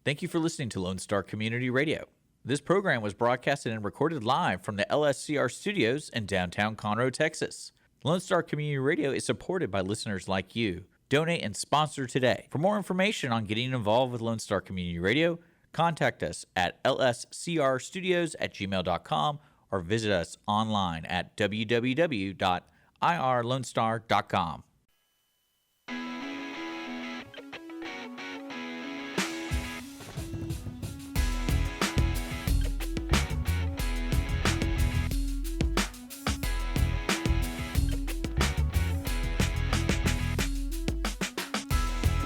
Thank you for listening to Lone Star Community Radio. This program was broadcasted and recorded live from the LSCR studios in downtown Conroe, Texas. Lone Star Community Radio is supported by listeners like you. Donate and sponsor today. For more information on getting involved with Lone Star Community Radio, contact us at lscrstudios@gmail.com or visit us online at www.irlonestar.com.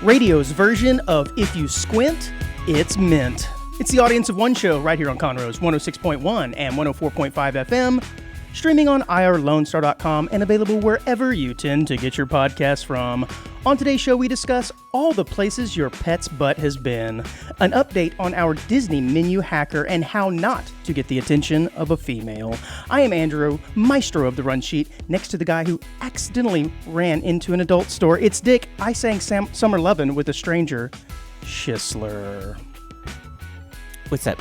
Radio's version of If You Squint, It's Mint. It's the Audience of One show right here on Conroe's 106.1 and 104.5 FM, streaming on irlonestar.com and available wherever you tend to get your podcasts from. On today's show, we discuss all the places your pet's butt has been, an update on our Disney menu hacker, and how not to get the attention of a female. I am Andrew, maestro of the run sheet, next to the guy who accidentally ran into an adult store. It's Dick. I sang Summer Lovin' with a stranger, Schisler. What's that?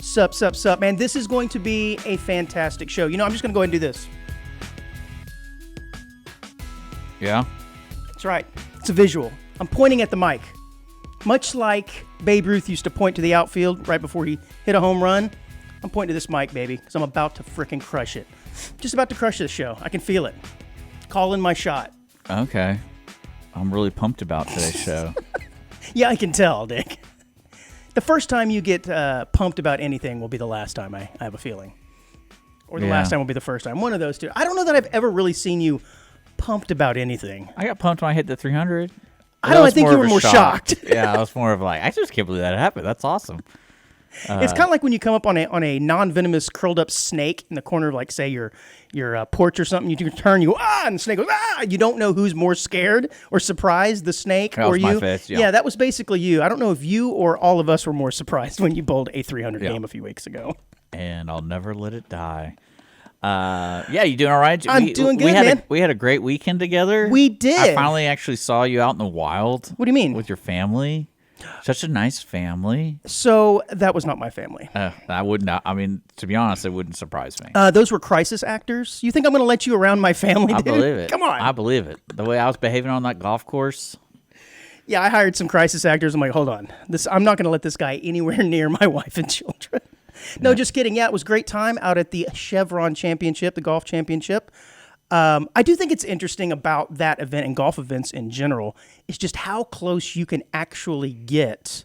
Sup, man. This is going to be a fantastic show. You know, I'm just going to go ahead and do this. Yeah? That's right. It's a visual. I'm pointing at the mic. Much like Babe Ruth used to point to the outfield right before he hit a home run, I'm pointing to this mic, baby, because I'm about to frickin' crush it. Just about to crush this show. I can feel it. Calling my shot. Okay. I'm really pumped about today's show. Yeah, I can tell, Dick. The first time you get pumped about anything will be the last time, I have a feeling. Or the last time will be the first time. One of those two. I don't know that I've ever really seen you pumped about anything. I got pumped when I hit the 300. I think you were more shocked. Yeah, I was more of like, I just can't believe that happened. That's awesome. It's kind of like when you come up on a non-venomous curled up snake in the corner of, like, say, your porch or something. You turn, and the snake goes, You don't know who's more scared or surprised, the snake or you. My face, yeah. That was basically you. I don't know if you or all of us were more surprised when you bowled a 300 game a few weeks ago. And I'll never let it die. You doing all right? I'm doing good, man. We had a great weekend together. We did. I finally actually saw you out in the wild. What do you mean? With your family. Such a nice family. So that was not my family. I would not. I mean, to be honest, it wouldn't surprise me. Those were crisis actors. You think I'm going to let you around my family, dude? I believe it. Come on. I believe it. The way I was behaving on that golf course. Yeah, I hired some crisis actors. I'm like, hold on. I'm not going to let this guy anywhere near my wife and children. No, just kidding. Yeah, it was a great time out at the Chevron Championship, the golf championship. I do think it's interesting about that event and golf events in general is just how close you can actually get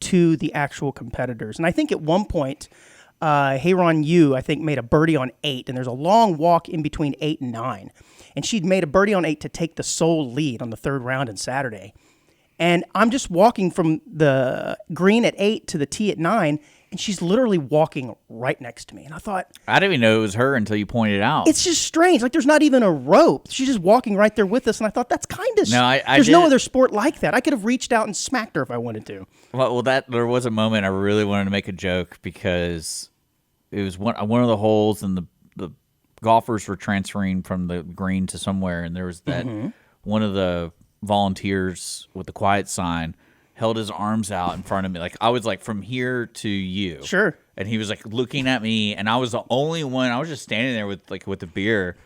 to the actual competitors. And I think at one point, Heyron Yu, I think, made a birdie on 8, and there's a long walk in between 8 and 9. And she'd made a birdie on 8 to take the sole lead on the third round on Saturday. And I'm just walking from the green at 8 to the tee at 9, and she's literally walking right next to me. And I thought, I didn't even know it was her until you pointed it out. It's just strange. Like, there's not even a rope. She's just walking right there with us. And I thought, that's kind of... There's no other sport like that. I could have reached out and smacked her if I wanted to. Well, there was a moment I really wanted to make a joke because it was one of the holes, and the golfers were transferring from the green to somewhere, and there was that one of the volunteers with the quiet sign held his arms out in front of me. Like, I was like from here to you. Sure. And he was like looking at me, and I was the only one. I was just standing there with the beer.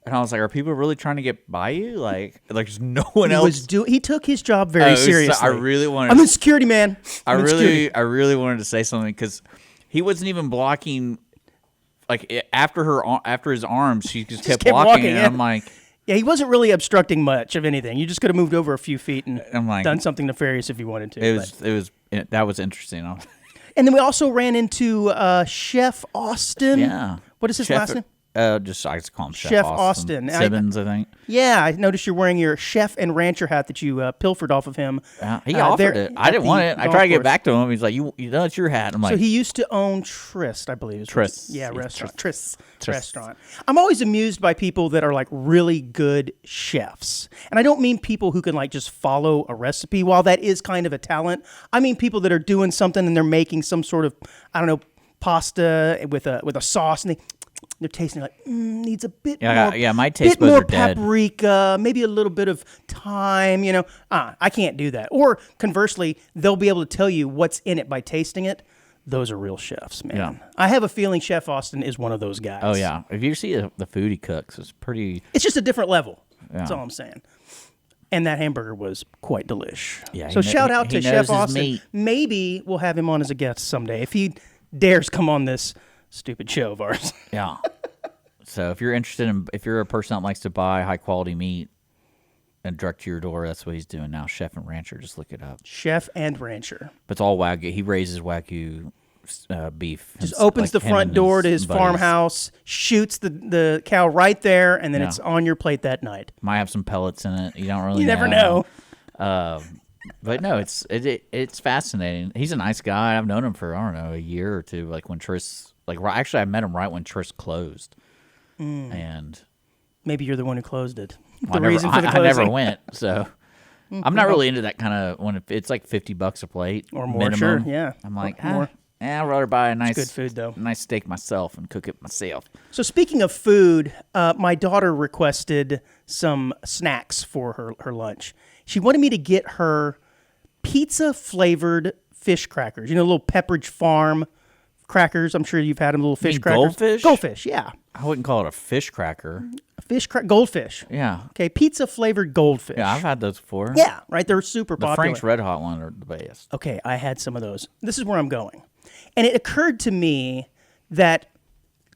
And I was like, are people really trying to get by you? Like there's no one else. He took his job very seriously. I really wanted I'm in security, man. I really wanted to say something because he wasn't even blocking. Like, after his arms, she just kept walking. And I'm like, yeah, he wasn't really obstructing much of anything. You just could have moved over a few feet and done something nefarious if you wanted to. That was interesting. And then we also ran into Chef Austin. Yeah. What is his last name? I just call him Chef Austin. Simmons, I think. Yeah, I noticed you're wearing your chef and rancher hat that you pilfered off of him. He offered it. I didn't want it. I tried to get back to him. He's like, "You know, it's your hat." I'm like, so he used to own Tryst, I believe. Tryst. Yeah, restaurant. Tryst restaurant. I'm always amused by people that are like really good chefs, and I don't mean people who can like just follow a recipe. While that is kind of a talent, I mean people that are doing something and they're making some sort of, I don't know, pasta with a sauce, and They're tasting like needs a bit Yeah, more. yeah, my taste bit buds more are dead. paprika, maybe a little bit of thyme. I can't do that. Or conversely, they'll be able to tell you what's in it by tasting it. Those are real chefs, man. Yeah. I have a feeling Chef Austin is one of those guys. Oh yeah, if you see the food he cooks, it's pretty. It's just a different level. That's Yeah. all I'm saying. And that hamburger was quite delish. Yeah, So he kn- shout out he to knows Chef his Austin. meat. Maybe we'll have him on as a guest someday if he dares come on this stupid show of ours. Yeah. So if you're interested in, if you're a person that likes to buy high quality meat and direct to your door, that's what he's doing now. Chef and Rancher, just look it up. Chef and rancher. But it's all Wagyu. He raises Wagyu beef. Just It's opens like the him front and door to his buddies. farmhouse, shoots the cow right there, and then Yeah. it's on your plate that night. Might have some pellets in it. You don't really. You never know. But no, it's fascinating. He's a nice guy. I've known him for, I don't know, a year or two. Like when Tris, actually I met him right when Tris closed, and Maybe you're the one who closed it. The I never, reason for the I closing. never went. So I'm not really into that kind of when it's like $50 a plate Or more, minimum. sure, yeah. I'm like, Or more. I'd rather buy a nice good food, though. nice steak myself and cook it myself. So speaking of food, my daughter requested some snacks for her lunch. She wanted me to get her pizza-flavored fish crackers. You know, little Pepperidge Farm crackers. I'm sure you've had them, little fish mean crackers. goldfish? Goldfish, yeah. I wouldn't call it a fish cracker. Goldfish. Yeah, Okay, pizza-flavored goldfish. yeah, I've had those before. Yeah, right. They're super The popular. Frank's Red Hot one are the best. Okay, I had some of those. This is where I'm going. And it occurred to me that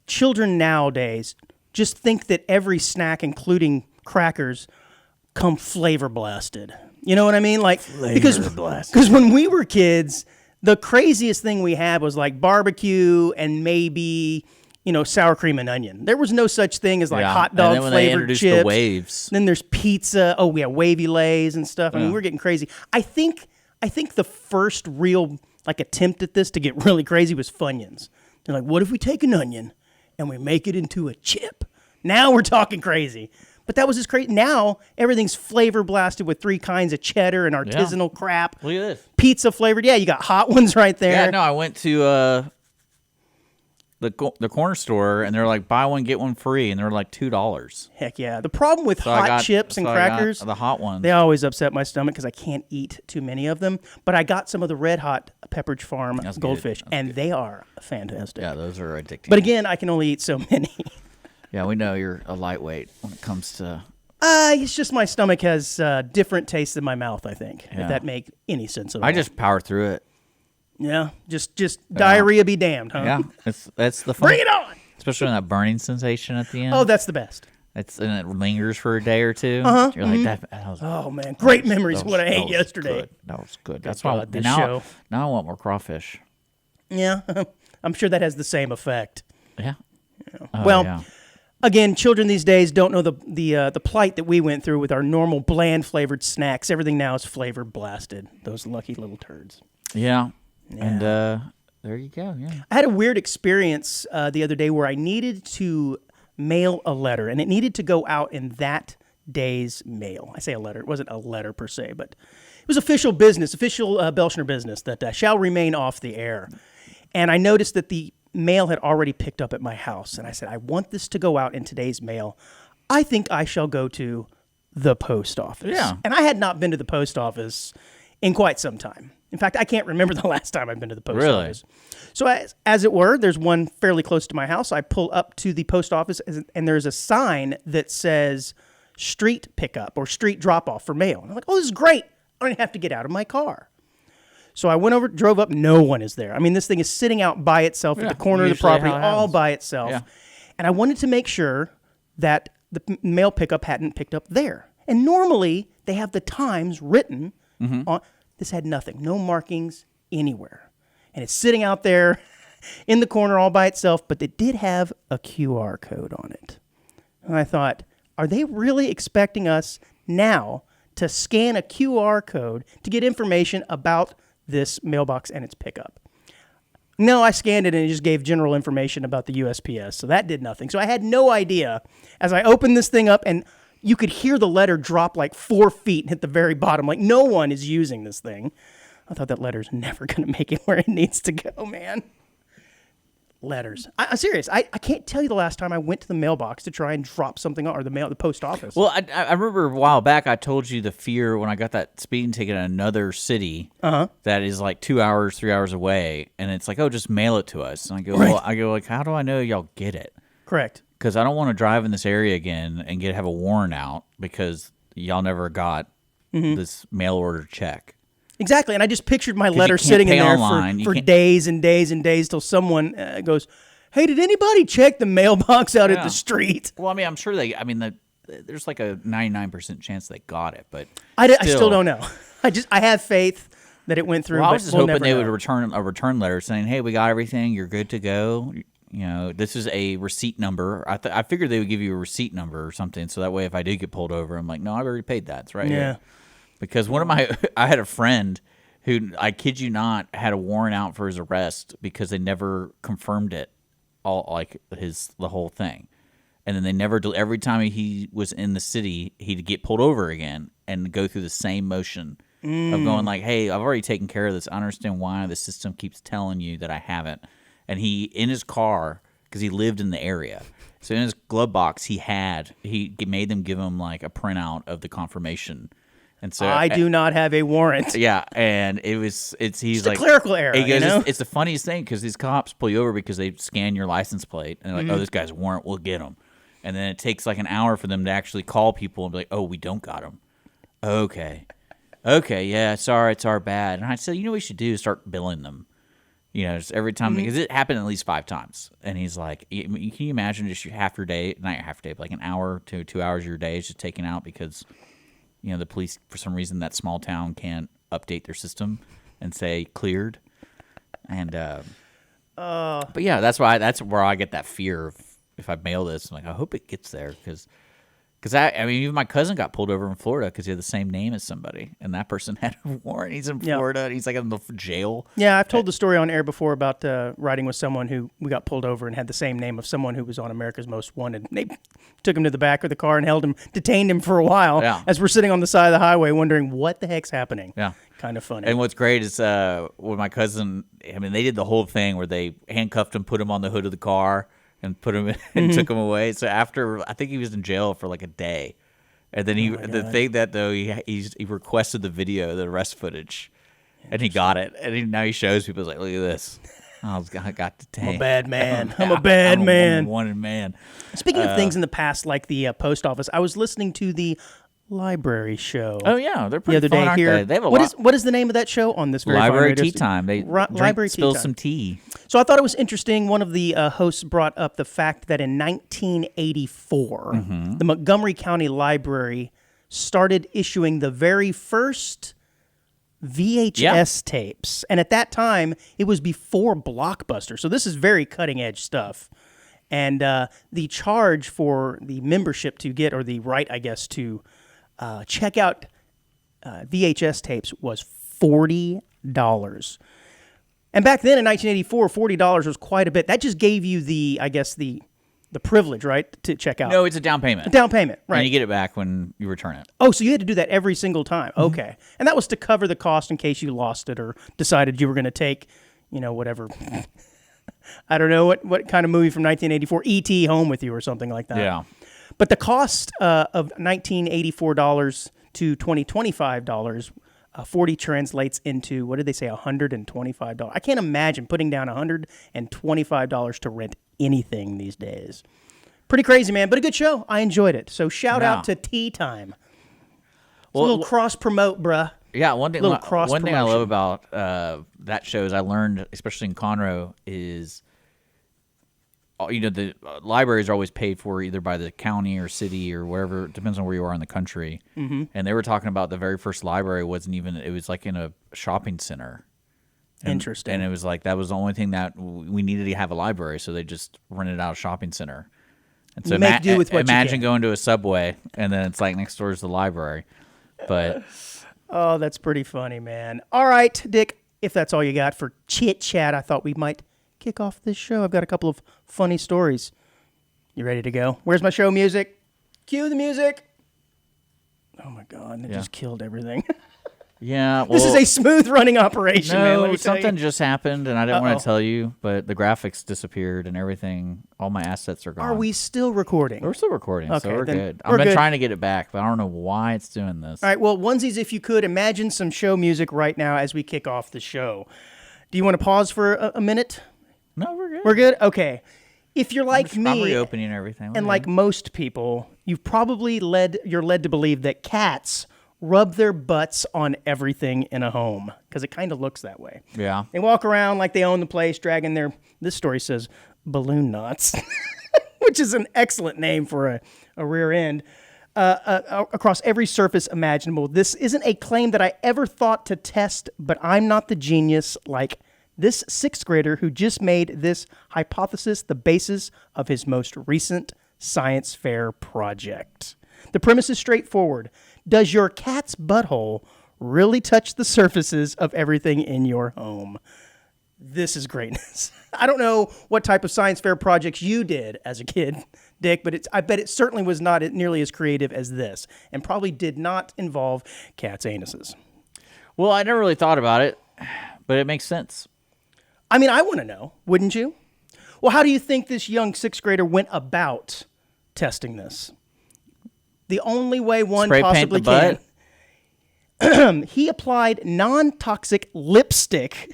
children nowadays just think that every snack, including crackers, come flavor blasted. You know what I mean? Like because when we were kids, the craziest thing we had was like barbecue and maybe, sour cream and onion. There was no such thing as like Yeah. hot And dog then when they flavored introduced chips. the waves. Then there's pizza. Oh, yeah, wavy lays and stuff. I mean, we're getting crazy. I think the first real attempt at this to get really crazy was Funyuns. They're like, what if we take an onion and we make it into a chip? Now we're talking crazy. But that was just crazy. Now everything's flavor blasted with 3 kinds of cheddar and artisanal crap. Look at this. Pizza flavored. Yeah, you got hot ones right there. Yeah, no, I went to the corner store and they're like buy one get one free, and they're like $2. Heck yeah. The problem with So I hot got- chips and so I got crackers, the hot ones. they always upset my stomach because I can't eat too many of them. But I got some of the Red Hot Pepperidge Farm That's good. goldfish, That's and they are fantastic. Yeah, those are addicting. But again, I can only eat so many. yeah, we know you're a lightweight when it comes to. It's just my stomach has different tastes than my mouth, I think, Yeah. if that make any sense at all. I just power through it. Yeah, just diarrhea be damned, huh? Yeah, that's the fun. Bring it on! Especially when that burning sensation at the end. Oh, that's the best. and it lingers for a day or two. You're like that was. Oh, man. Great memories that of what I was- ate that was yesterday. good. That was good. That's why. God, this now, show. now I want more crawfish. Yeah, I'm sure that has the same effect. Yeah. Oh, Well, yeah. Again, children these days don't know the plight that we went through with our normal bland flavored snacks. Everything now is flavor blasted. Those lucky little turds. Yeah. And there you go. Yeah. I had a weird experience the other day where I needed to mail a letter, and it needed to go out in that day's mail. I say a letter. It wasn't a letter per se, but it was official business, official Belshner business that shall remain off the air. And I noticed that the mail had already picked up at my house, and I said, I want this to go out in today's mail. I think I shall go to the post office. Yeah. And I had not been to the post office in quite some time. In fact, I can't remember the last time I've been to the post Really? office. So as it were, there's one fairly close to my house. I pull up to the post office, and there's a sign that says street pickup or street drop off for mail. And I'm like, oh, this is great. I don't even have to get out of my car. So I went over, drove up. No one is there. I mean, this thing is sitting out by itself at the corner of the usually property, how it all happens. by itself. Yeah. And I wanted to make sure that the mail pickup hadn't picked up there. And normally they have the times written on. This had nothing, no markings anywhere. And it's sitting out there in the corner all by itself, but it did have a QR code on it. And I thought, are they really expecting us now to scan a QR code to get information about this mailbox and its pickup? No, I scanned it and it just gave general information about the USPS. So that did nothing. So I had no idea as I opened this thing up, and you could hear the letter drop like 4 feet and hit the very bottom. Like no one is using this thing. I thought that letter's never going to make it where it needs to go, man. letters. I'm serious. I can't tell you the last time I went to the mailbox to try and drop something or the post office. Well, I remember a while back I told you the fear when I got that speeding ticket in another city that is like 2 hours, 3 hours away, and it's like, oh, just mail it to us. And I go, well, how do I know y'all get it? Correct. Because I don't want to drive in this area again and have a warrant out because y'all never got this mail order check. Exactly, and I just pictured my you letter can't sitting in pay there online. for days and days and days till someone goes, "Hey, did anybody check the mailbox out at the street?" Well, I mean, I'm sure there's like a 99% chance they got it, but I still don't know. I have faith that it went through. Well, I but was just we'll hoping never they know. would return a return letter saying, "Hey, we got everything. You're good to go. You know, this is a receipt number." I figured they would give you a receipt number or something, so that way if I did get pulled over, I'm like, "No, I've already paid that. It's right here." Because I had a friend who, I kid you not, had a warrant out for his arrest because they never confirmed it, the whole thing, and then they never. Every time he was in the city, he'd get pulled over again and go through the same motion of going like, "Hey, I've already taken care of this. I understand why the system keeps telling you that I haven't." And he, in his car, because he lived in the area, so in his glove box he made them give him like a printout of the confirmation. And so I do not have a warrant. Yeah, and he's It's like a clerical error. he goes, you know? it's the funniest thing because these cops pull you over because they scan your license plate and they're like, oh, this guy's a warrant, we'll get him. And then it takes like an hour for them to actually call people and be like, oh, we don't got him. Okay, yeah, sorry, it's our bad. And I said, you know what we should do is start billing them. You know, just every time, because it happened at least 5 times. And he's like, can you imagine just half your day, not your half your day, but like an hour to 2 hours of your day is just taken out because, you know, the police, for some reason, that small town can't update their system and say cleared. And, but yeah, that's where I get that fear of if I mail this. I'm like, I hope it gets there because I mean, even my cousin got pulled over in Florida because he had the same name as somebody, and that person had a warrant. He's in Florida, and he's like in the jail. Yeah, I've told the story on air before about riding with someone who we got pulled over and had the same name of someone who was on America's Most Wanted. They took him to the back of the car and detained him for a while as we're sitting on the side of the highway wondering what the heck's happening. Yeah. Kind of funny. And what's great is when my cousin, I mean, they did the whole thing where they handcuffed him, put him on the hood of the car, and put him in, and took him away. So after, I think he was in jail for like a day. And then he requested the video, the arrest footage, and he got it. And now he shows people, like, look at this. I got detained. I'm a bad man. I'm a bad man. I'm a wanted man. Speaking of things in the past, like the post office, I was listening to the library show. Oh yeah, they're the pretty other fun, day aren't here. they? They have a What lot. what is the name of that show on this very fine Library radio tea station? time. They Library tea spill time. some tea. So I thought it was interesting. One of the hosts brought up the fact that in 1984, the Montgomery County Library started issuing the very first VHS tapes. And at that time, it was before Blockbuster. So this is very cutting edge stuff. And the charge for the membership to get, or the right, I guess, to check out VHS tapes was $40. And back then in 1984, $40 was quite a bit. That just gave you the privilege, right, to check out. No, it's a down payment. A down payment, right. And you get it back when you return it. Oh, so you had to do that every single time. Okay. And that was to cover the cost in case you lost it or decided you were going to take, whatever. I don't know what kind of movie from 1984, E.T. home with you or something like that. Yeah. But the cost of $1984 to $25, 40 translates into, what did they say, $125. I can't imagine putting down $125 to rent anything these days. Pretty crazy, man, but a good show. I enjoyed it. So shout out to Tea Time. It's a little cross-promote, bruh. Yeah, one thing I cross-promotion. love about that show is I learned, especially in Conroe, is the libraries are always paid for either by the county or city or wherever. It depends on where you are in the country. Mm-hmm. And they were talking about the very first library it was like in a shopping center. Interesting. And it was like that was the only thing that we needed to have a library, so they just rented out a shopping center. And so Make do with what you imagine can. going to a Subway and then it's like next door is the library. But Oh, that's pretty funny, man. All right, Dick, if that's all you got for chit chat, I thought we might kick off this show. I've got a couple of funny stories. You ready to go? Where's my show music? Cue the music. Oh my God, it just killed everything. Yeah, well, This is a smooth running operation, man. Let no, me tell something you. just happened, and I didn't want Uh-oh. to tell you, but the graphics disappeared and everything. All my assets are gone. Are we still recording? We're still recording, so Okay, we're then good. we're I've been good. trying to get it back, but I don't know why it's doing this. All right, well, onesies, if you could, imagine some show music right now as we kick off the show. Do you want to pause for a minute? No, we're good. We're good? Okay. If you're like I'm me, reopening everything. and like most people, you've probably you're led to believe that cats rub their butts on everything in a home because it kind of looks that way. Yeah. They walk around like they own the place, dragging this story says, balloon knots, which is an excellent name for a rear end, across every surface imaginable. This isn't a claim that I ever thought to test, but I'm not the genius like this sixth grader who just made this hypothesis the basis of his most recent science fair project. The premise is straightforward. Does your cat's butthole really touch the surfaces of everything in your home? This is greatness. I don't know what type of science fair projects you did as a kid, Dick, but I bet it certainly was not nearly as creative as this, and probably did not involve cats' anuses. Well, I never really thought about it, but it makes sense. I mean, I want to know, wouldn't you? Well, how do you think this young sixth grader went about testing this? The only way one Spray paint possibly the can. He applied non-toxic lipstick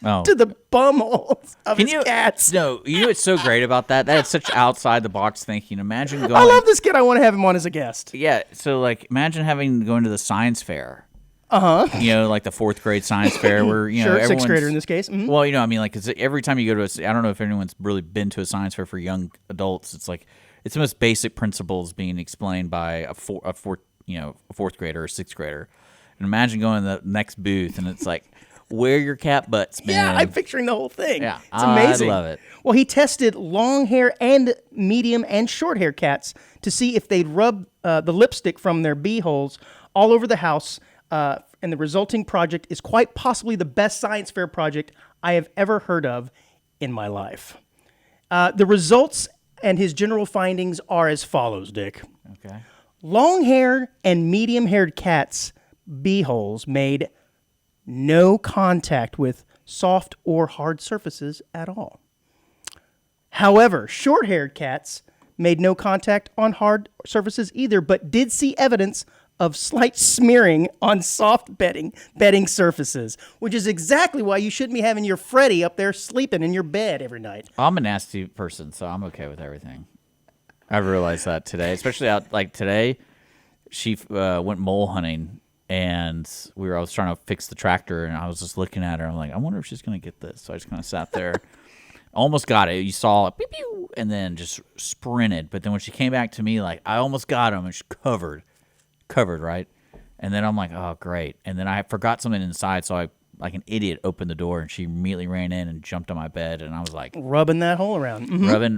Oh. to the bum holes of Can his you, cats. No, you know what's so great about that? That is such outside the box thinking. Imagine going. I love this kid. I want to have him on as a guest. Yeah, so like imagine having going to the science fair. You know, like the fourth grade science fair where you know Sure, sixth everyone's grader in this case. Mhm. Well, you know, I mean, like 'cause every time you go to I don't know if anyone's really been to a science fair for young adults. It's like it's the most basic principles being explained by a fourth grader or sixth grader. And imagine going to the next booth and it's like, wear your cat butts, man. Yeah, I'm picturing the whole thing. Yeah, It's amazing. I love it. Well, he tested long hair and medium and short hair cats to see if they'd rub the lipstick from their bee holes all over the house. And the resulting project is quite possibly the best science fair project I have ever heard of in my life. The results and his general findings are as follows, Dick. Okay. Long-haired and medium-haired cats' bee holes made no contact with soft or hard surfaces at all. However, short-haired cats made no contact on hard surfaces either, but did see evidence of slight smearing on soft bedding surfaces, which is exactly why you shouldn't be having your Freddy up there sleeping in your bed every night. I'm a nasty person, so I'm okay with everything. I've realized that today, especially out like today. She went mole hunting, and I was trying to fix the tractor, and I was just looking at her. I'm like, I wonder if she's gonna get this. So I just kind of sat there, almost got it. You saw it, pew, pew, and then just sprinted. But then when she came back to me, like I almost got him, and she covered, right? And then I'm like, oh great. And then I forgot something inside, so I, like an idiot, opened the door, and she immediately ran in and jumped on my bed, and I was like, Rubbing that hole around.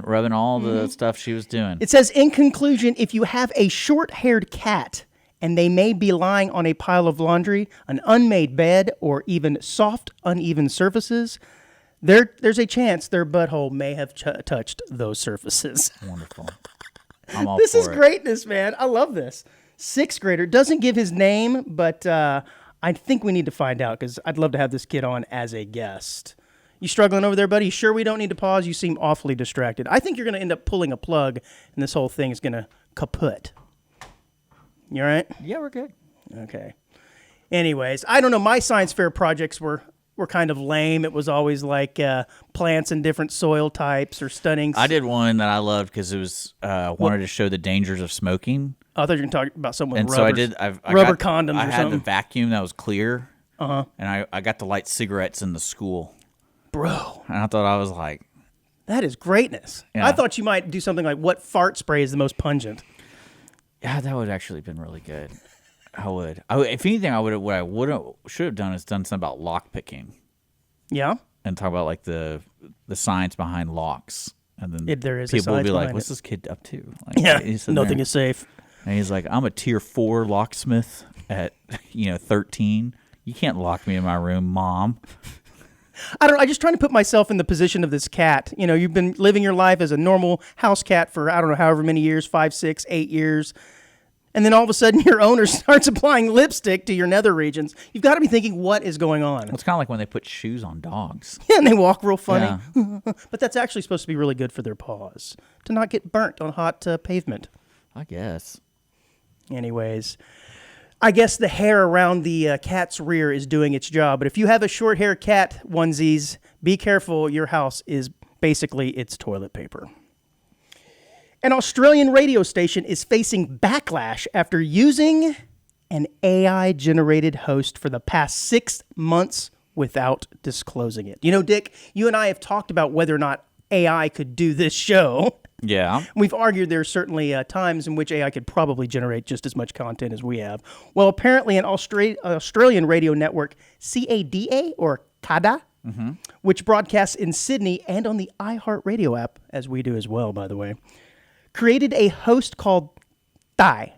rubbing all the stuff she was doing. It says, in conclusion, if you have a short-haired cat and they may be lying on a pile of laundry, an unmade bed, or even soft, uneven surfaces, there's a chance their butthole may have touched those surfaces. Wonderful. I'm all This for is it. greatness, man. I love this. Sixth grader. Doesn't give his name, but I think we need to find out because I'd love to have this kid on as a guest. You struggling over there, buddy? Sure we don't need to pause? You seem awfully distracted. I think you're going to end up pulling a plug, and this whole thing is going to kaput. You all right? Yeah, we're good. Okay. Anyways, I don't know. My science fair projects were kind of lame. It was always like plants in different soil types or stunning. I did one that I loved because it was wanted to show the dangers of smoking. I thought you were going to talk about something with And rubbers. so I did. I rubber got, condoms I or had something. the vacuum that was clear. And I got to light cigarettes in the school. Bro, And I thought I was like, that is greatness. Yeah. I thought you might do something like what fart spray is the most pungent. yeah, that would actually been really good. I would. If anything, what I should have done is done something about lock picking Yeah? and talk about like the science behind locks. And then If there is a people would science be like, behind "What's it." this kid up to?" Like, Yeah, he's sitting nothing there. is safe. And he's like, I'm a tier 4 locksmith at 13. You can't lock me in my room, Mom. I just trying to put myself in the position of this cat. You know, you've been living your life as a normal house cat for, I don't know, however many years, 5, 6, 8 years. and then all of a sudden your owner starts applying lipstick to your nether regions, you've got to be thinking, what is going on? It's kind of like when they put shoes on dogs. And they walk real funny. Yeah. But that's actually supposed to be really good for their paws, to not get burnt on hot pavement. I guess. Anyways, I guess the hair around the cat's rear is doing its job. But if you have a short hair cat onesies, be careful. Your house is basically its toilet paper. An Australian radio station is facing backlash after using an AI-generated host for the past 6 months without disclosing it. You know, Dick, you and I have talked about whether or not AI could do this show. Yeah. We've argued there's certainly times in which AI could probably generate just as much content as we have. Well, apparently an Australian radio network, CADA or CADA, which broadcasts in Sydney and on the iHeartRadio app, as we do as well, by the way, created a host called Thy.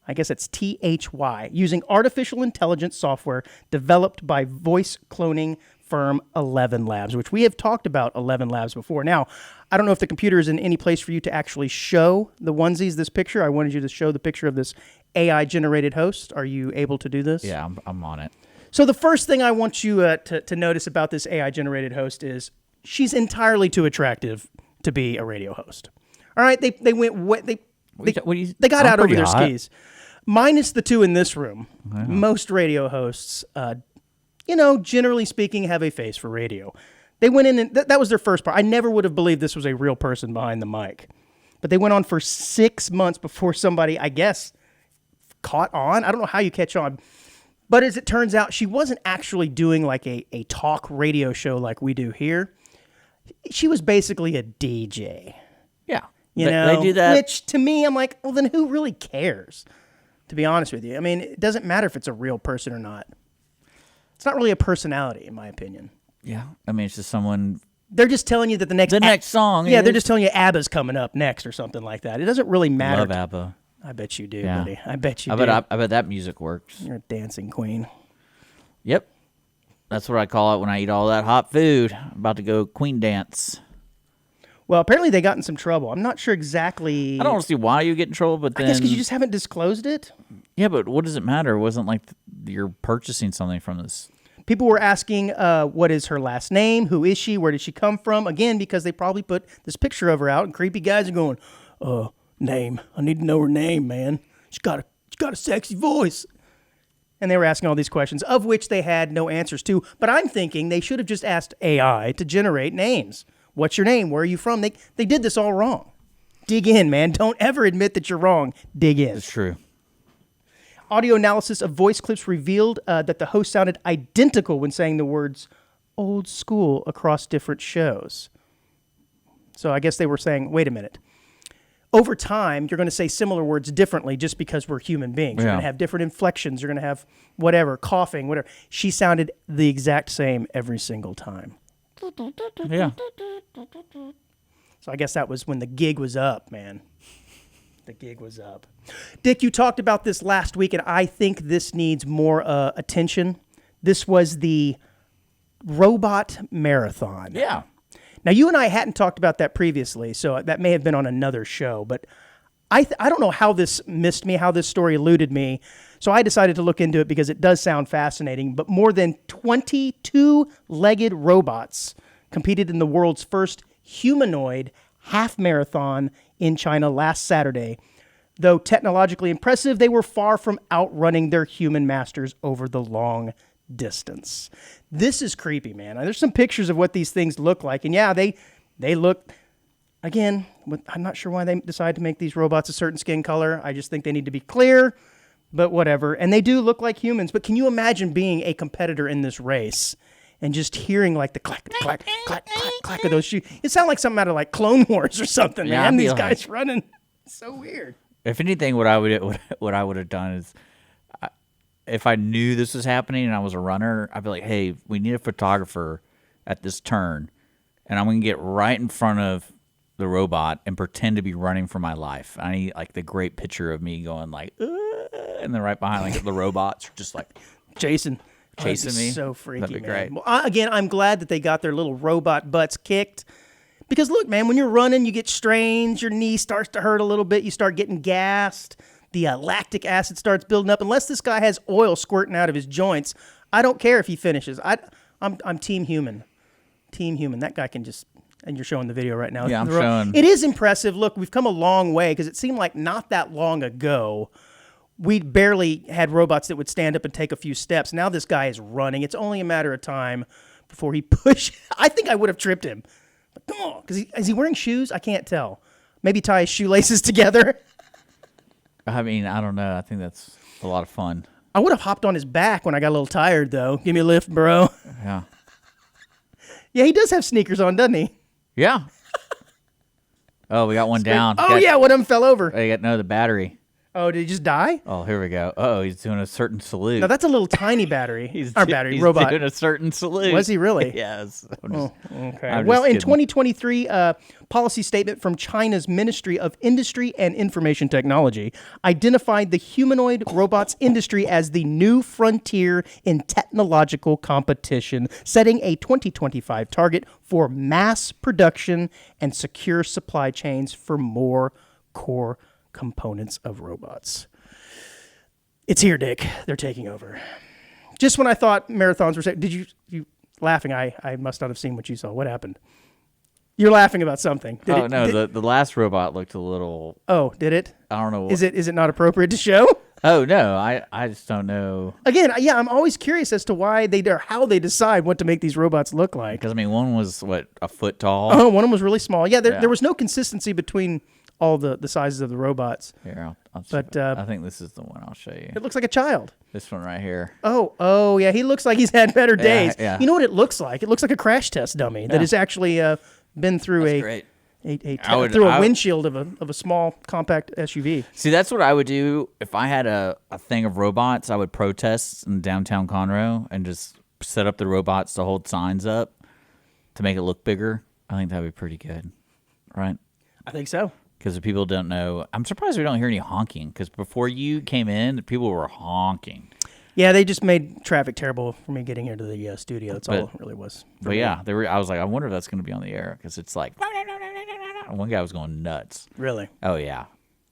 I guess it's THY, using artificial intelligence software developed by voice cloning firm 11 Labs, which we have talked about 11 Labs before. Now, I don't know if the computer is in any place for you to actually show the onesies this picture. I wanted you to show the picture of this AI-generated host. Are you able to do this? Yeah, I'm on it. So the first thing I want you to notice about this AI-generated host is she's entirely too attractive to be a radio host. All right, they went they got out over their skis. Minus the two in this room. Wow. Most radio hosts, generally speaking, have a face for radio. They went in and that was their first part. I never would have believed this was a real person behind the mic. But they went on for 6 months before somebody, I guess, caught on. I don't know how you catch on. But as it turns out, she wasn't actually doing like a talk radio show like we do here. She was basically a DJ. Yeah. They do that. Which, to me, I'm like, well, then who really cares? To be honest with you. I mean, it doesn't matter if it's a real person or not. It's not really a personality, in my opinion. Yeah. I mean, it's just someone... They're just telling you that the next song Yeah, they're just telling you ABBA's coming up next or something like that. It doesn't really matter. Love ABBA. I bet you do, Yeah. buddy. I bet you do. I bet that music works. You're a dancing queen. Yep. That's what I call it when I eat all that hot food. I'm about to go queen dance. Well, apparently they got in some trouble. I'm not sure exactly. I don't see why you get in trouble, but then... I guess because you just haven't disclosed it. Yeah, but what does it matter? It wasn't like you're purchasing something from this. People were asking, what is her last name? Who is she? Where did she come from? Again, because they probably put this picture of her out, and creepy guys are going, name. I need to know her name, man. She's got a sexy voice. And they were asking all these questions, of which they had no answers to. But I'm thinking they should have just asked AI to generate names. What's your name? Where are you from? They did this all wrong. Dig in, man. Don't ever admit that you're wrong. Dig in. It's true. Audio analysis of voice clips revealed that the host sounded identical when saying the words old school across different shows. So I guess they were saying, wait a minute. Over time, you're going to say similar words differently just because we're human beings. You're going to have different inflections. You're going to have whatever, coughing, whatever. She sounded the exact same every single time. Yeah. So I guess that was when the gig was up, man. The gig was up. Dick, you talked about this last week, and I think this needs more attention. This was the robot marathon. Yeah. Now, you and I hadn't talked about that previously, so that may have been on another show, but I don't know how this missed me, how this story eluded me, so I decided to look into it because it does sound fascinating. But more than 22-legged robots competed in the world's first humanoid half marathon in China last Saturday. Though technologically impressive, they were far from outrunning their human masters over the long distance. This is creepy, man. There's some pictures of what these things look like, and yeah, they look... Again, I'm not sure why they decided to make these robots a certain skin color. I just think they need to be clear, but whatever. And they do look like humans. But can you imagine being a competitor in this race and just hearing like the clack, clack, clack, clack, clack of those shoes? It sounds like something out of like Clone Wars or something, Yeah, man. I'd be These like- guys running. It's so weird. If anything, what I would have done is, if I knew this was happening and I was a runner, I'd be like, hey, we need a photographer at this turn, and I'm going to get right in front of the robot and pretend to be running for my life. I need like the great picture of me going like, and then right behind like the robots just like Jason. chasing that'd be me. So freaky, That'd be man. great. Well, again, I'm glad that they got their little robot butts kicked. Because look, man, when you're running, you get strains, your knee starts to hurt a little bit, you start getting gassed. the lactic acid starts building up. Unless this guy has oil squirting out of his joints, I don't care if he finishes. I'm team human. Team human. That guy can just, and you're showing the video right now. Yeah, I'm showing. It is impressive. Look, we've come a long way because it seemed like not that long ago, we barely had robots that would stand up and take a few steps. Now this guy is running. It's only a matter of time before he push. I think I would have tripped him. But come on. Is he wearing shoes? I can't tell. Maybe tie his shoelaces together. I mean, I don't know. I think that's a lot of fun. I would have hopped on his back when I got a little tired, though. Give me a lift, bro. Yeah. Yeah, he does have sneakers on, doesn't he? Yeah. Oh, we got one down. Oh, yeah, one of them fell over. I got the battery. Oh, did he just die? Oh, here we go. Oh, he's doing a certain salute. No, that's a little tiny battery. he's He's robot. doing a certain salute. Was he really? Yes. Okay. I'm Well, just in kidding. 2023, policy statement from China's Ministry of Industry and Information Technology identified the humanoid robots industry as the new frontier in technological competition, setting a 2025 target for mass production and secure supply chains for more core components of robots. It's here, Dick. They're taking over. Just when I thought marathons were safe, did you laughing? I must not have seen what you saw. What happened? You're laughing about something. The last robot looked a little. Oh, did it? I don't know. Is it not appropriate to show? Oh no, I just don't know. Again, yeah, I'm always curious as to why how they decide what to make these robots look like. Because I mean, one was a foot tall. Oh, one of them was really small. Yeah, there was no consistency between all the sizes of the robots. Here, But, I think this is the one I'll show you. It looks like a child. This one right here. Oh, yeah, he looks like he's had better days. Yeah. You know what it looks like? It looks like a crash test dummy that has actually been through Great. through a windshield of a small compact SUV. See, that's what I would do if I had a thing of robots. I would protest in downtown Conroe and just set up the robots to hold signs up to make it look bigger. I think that'd be pretty good, right? I think so. Because if people don't know, I'm surprised we don't hear any honking. Because before you came in, people were honking. Yeah, they just made traffic terrible for me getting into the studio. That's all it really was. But yeah, they were. I was like, I wonder if that's going to be on the air because it's like one guy was going nuts. Really? Oh yeah.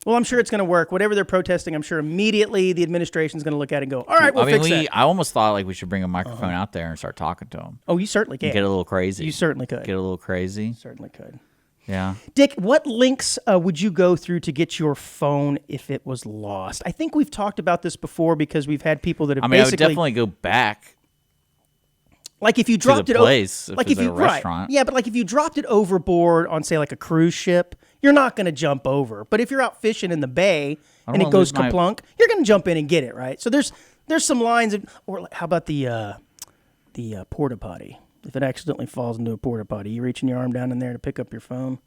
Well, I'm sure it's going to work. Whatever they're protesting, I'm sure immediately the administration's going to look at it and go, all right, we'll fix that. I almost thought like we should bring a microphone out there and start talking to them. Oh, you certainly can. Get a little crazy. You certainly could. Get a little crazy. Certainly could. Yeah. Dick, what links would you go through to get your phone if it was lost? I think we've talked about this before because we've had people that have I would basically... definitely go back. Like if you dropped the it place, like if if it's you at a restaurant. Right. Yeah, but like if you dropped it overboard on say like a cruise ship, you're not going to jump over. But if you're out fishing in the bay and it wanna goes lose my- kaplunk, you're going to jump in and get it, right? So there's some lines of, or how about the porta potty? If it accidentally falls into a porta potty, you reaching your arm down in there to pick up your phone.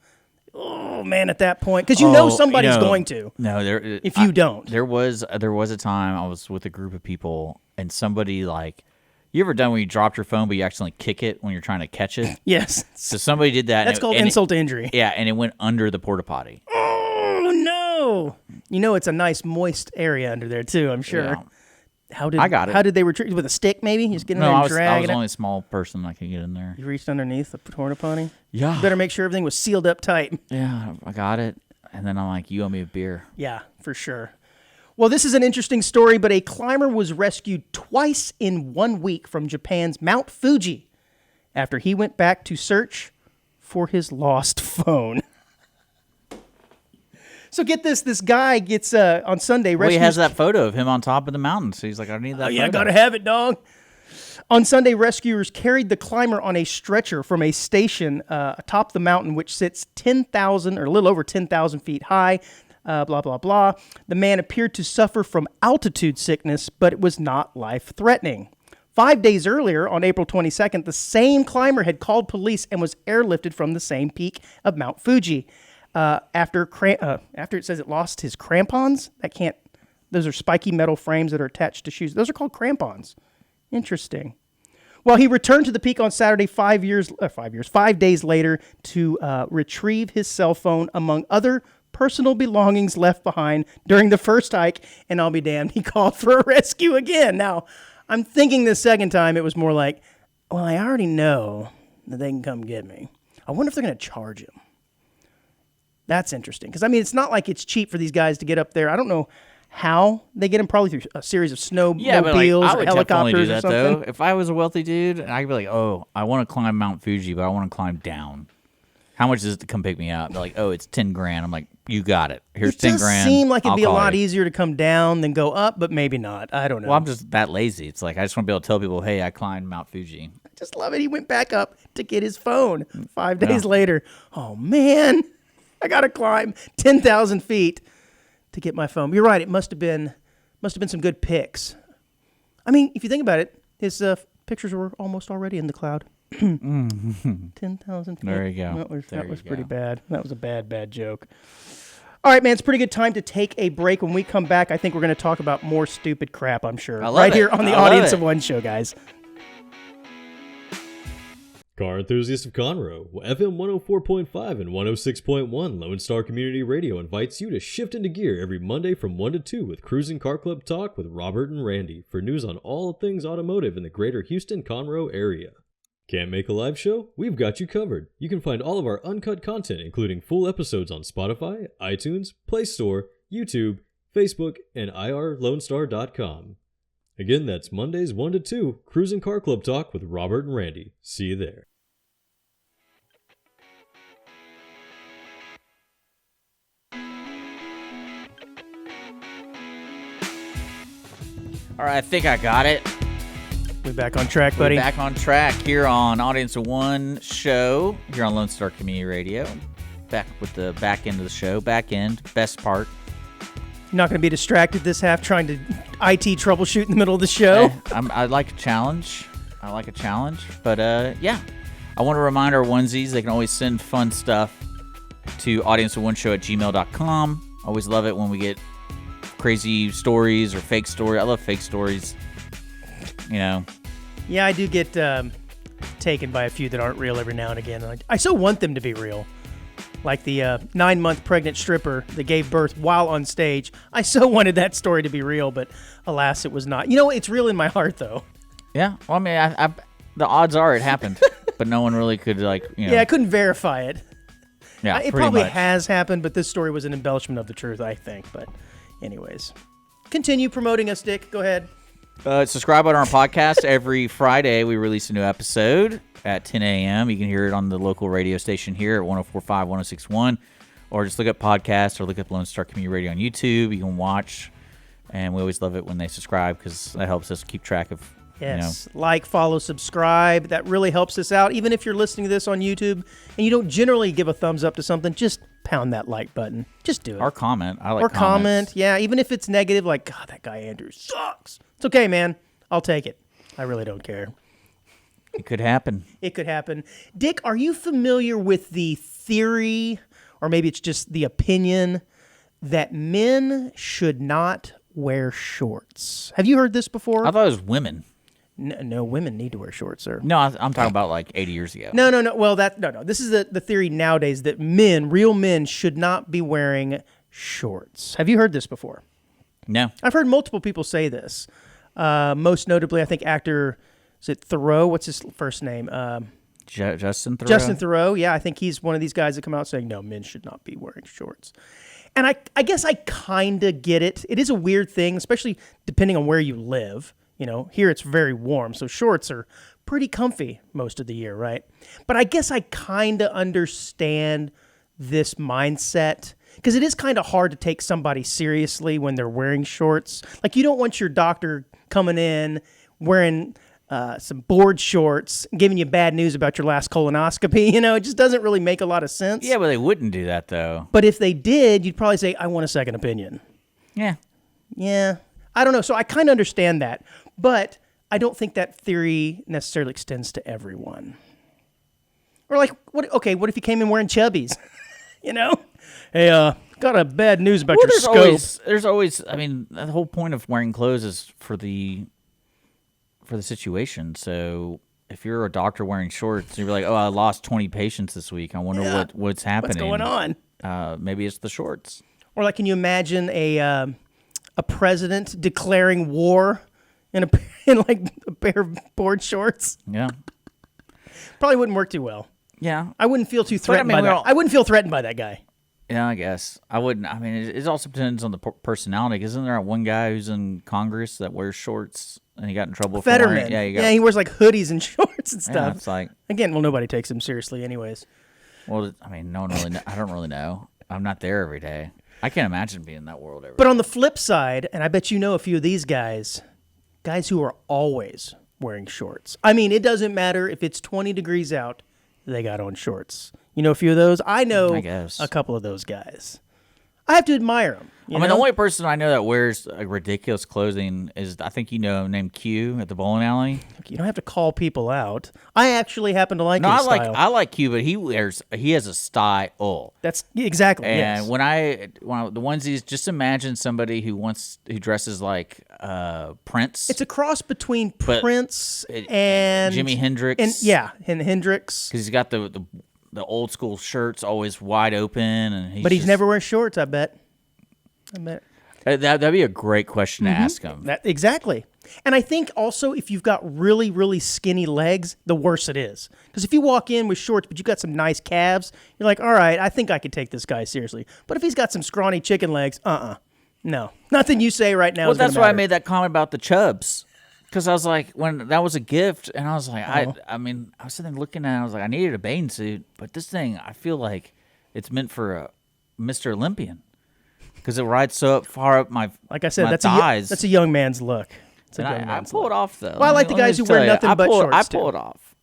Oh man, at that point, because you know somebody's going to. No, if you don't. There was a time I was with a group of people and somebody like, you ever done when you dropped your phone but you accidentally kick it when you're trying to catch it? Yes. So somebody did that. That's called insult to injury. Yeah, and it went under the porta potty. Oh no! You know it's a nice moist area under there too. I'm sure. Yeah. I got it. How did they retrieve with a stick? Maybe just get in there and I drag was it. only a small person. I could get in there. You reached underneath the porta potty. Yeah. You better make sure everything was sealed up tight. Yeah, I got it. And then I'm like, you owe me a beer. Yeah, for sure. Well, this is an interesting story, but a climber was rescued twice in 1 week from Japan's Mount Fuji after he went back to search for his lost phone. So get this guy gets on Sunday. Well, he has that photo of him on top of the mountain. So he's like, I need that. Oh yeah, photo. gotta have it, dog. On Sunday, rescuers carried the climber on a stretcher from a station atop the mountain, which sits 10,000 or a little over 10,000 feet high. Blah blah blah. The man appeared to suffer from altitude sickness, but it was not life-threatening. 5 days earlier, on April 22nd, the same climber had called police and was airlifted from the same peak of Mount Fuji. After it says it lost his crampons, those are spiky metal frames that are attached to shoes. Those are called crampons. Interesting. Well, he returned to the peak on Saturday 5 days later to retrieve his cell phone among other personal belongings left behind during the first hike, and I'll be damned, he called for a rescue again. Now, I'm thinking the second time it was more like, well, I already know that they can come get me. I wonder if they're going to charge him. That's interesting. Because, I mean, it's not like it's cheap for these guys to get up there. I don't know how they get them, probably through a series of Yeah, but like, snowmobiles I or would definitely do helicopters or that something. though. If I was a wealthy dude, and I'd be like, "Oh, I want to climb Mount Fuji, but I want to climb down. How much is it to come pick me up?" They're like, "Oh, it's 10 grand." I'm like, "You got it. Here's It 10 does grand." seem like it'd I'll be a call lot it. easier to come down than go up, but maybe not. I don't know. Well, I'm just that lazy. It's like I just want to be able to tell people, "Hey, I climbed Mount Fuji." Just love it. He went back up to get his phone 5 days later. Oh, man. I got to climb 10,000 feet to get my phone. You're right. It must have been some good pics. I mean, if you think about it, his pictures were almost already in the cloud. 10,000 feet. There you go. That was There you pretty go. bad. That was a bad joke. All right, man, it's a pretty good time to take a break. When we come back, I think we're going to talk about more stupid crap, I'm sure. I love right it. here on the I love Audience it. of One show, guys. Car enthusiasts of Conroe, FM 104.5 and 106.1 Lone Star Community Radio invites you to shift into gear every Monday from 1 to 2 with Cruising Car Club Talk with Robert and Randy for news on all things automotive in the greater Houston-Conroe area. Can't make a live show? We've got you covered. You can find all of our uncut content, including full episodes on Spotify, iTunes, Play Store, YouTube, Facebook, and irlonestar.com. Again, that's Mondays 1 to 2, Cruising Car Club Talk with Robert and Randy. See you there. All right, I think I got it. We're back on track, We're buddy. back on track here on Audience of One show here on Lone Star Community Radio. Back with the back end of the show. Back end, best part. You're not going to be distracted this half trying to IT troubleshoot in the middle of the show. I like a challenge. But yeah, I want to remind our onesies they can always send fun stuff to audienceofoneshow@gmail.com. Always love it when we get crazy stories or fake story. I love fake stories. You know, Yeah, I do get taken by a few that aren't real every now and again. I so want them to be real. Like the 9-month pregnant stripper that gave birth while on stage. I so wanted that story to be real, but alas, it was not. You know, it's real in my heart, though. yeah. Well, I mean, I the odds are it happened, but no one really could Yeah, I couldn't verify it. yeah. It pretty probably much. has happened, but this story was an embellishment of the truth, I think. But anyways, continue promoting us, Dick. Go ahead. Subscribe on our podcast. Every Friday, we release a new episode at 10 a.m. You can hear it on the local radio station here at 104.5, 106.1, or just look up podcasts or look up Lone Star Community Radio on YouTube. You can watch, and we always love it when they subscribe because that helps us keep track of, Yes. Like, follow, subscribe. That really helps us out. Even if you're listening to this on YouTube and you don't generally give a thumbs up to something, just pound that like button. Just do it. or comment. I like Or comments. comment. Yeah, even if it's negative, like, God, that guy Andrew sucks. It's okay, man. I'll take it. I really don't care. It could happen. It could happen. Dick, are you familiar with the theory, or maybe it's just the opinion, that men should not wear shorts? Have you heard this before? I thought it was women. No, women need to wear shorts, sir. No, I'm talking about like 80 years ago. No. Well, no. This is the theory nowadays that real men, should not be wearing shorts. Have you heard this before? No. I've heard multiple people say this. Most notably, I think actor, is it Thoreau? What's his first name? Justin Thoreau. Justin Thoreau. Yeah, I think he's one of these guys that come out saying, no, men should not be wearing shorts. And I guess I kind of get it. It is a weird thing, especially depending on where you live. You know, here it's very warm, so shorts are pretty comfy most of the year, right? But I guess I kind of understand this mindset because it is kind of hard to take somebody seriously when they're wearing shorts. Like, you don't want your doctor coming in wearing some board shorts and giving you bad news about your last colonoscopy. You know, it just doesn't really make a lot of sense. Yeah, but they wouldn't do that though. But if they did, you'd probably say, I want a second opinion. Yeah. Yeah, I don't know. So I kind of understand that, but I don't think that theory necessarily extends to everyone. Or like, what if you came in wearing chubbies? You know? Hey, got a bad news about your scope. There's always. I mean, the whole point of wearing clothes is for the situation. So if you're a doctor wearing shorts, you're like, oh, I lost 20 patients this week. I wonder what's happening. What's going on? Maybe it's the shorts. Or like, can you imagine a president declaring war in like a pair of board shorts? Yeah. Probably wouldn't work too well. Yeah. I wouldn't feel too threatened mean, by we that. all- I wouldn't feel threatened by that guy. Yeah, I guess I wouldn't. I mean, it also depends on the personality. Isn't there one guy who's in Congress that wears shorts and he got in trouble for wearing? Fetterman. Yeah, Yeah, he wears like hoodies and shorts and yeah, stuff. it's like, Again, well, nobody takes him seriously, anyways. well, I mean, no one really. I don't really know. I'm not there every day. I can't imagine being in that world every But day. on the flip side, and I bet you know a few of these guys who are always wearing shorts. I mean, it doesn't matter if it's 20 degrees out, they got on shorts. You know a few of those? I know I guess. a couple of those guys. I have to admire them. I mean, the only person I know that wears ridiculous clothing is, I think you know, named Q at the bowling alley. You don't have to call people out. I actually happen to like No, his style. I like Q, but he has a style. That's exactly, And yes. when the onesies, just imagine somebody who dresses like Prince. It's a cross between But Prince it- and Jimi Hendrix. and Hendrix. Because he's got the old school shirts always wide open, and But he's never wearing shorts, I bet. That'd be a great question to ask him. Exactly. And I think also if you've got really, really skinny legs, the worse it is. Because if you walk in with shorts, but you've got some nice calves, you're like, all right, I think I could take this guy seriously. But if he's got some scrawny chicken legs, no. Nothing you say right now Well, is gonna that's why I matter. made that comment about the chubs. Because I was like, when that was a gift, and I was like, I mean, I was sitting there looking at it, I was like, I needed a bathing suit, but this thing, I feel like it's meant for a Mr. Olympian. Because it rides so far up my Like I said, my that's thighs. a young man's look. It's a And young I man's pull look. it off, though. Well, I like the guys who wear nothing but shorts, I too. pull it off.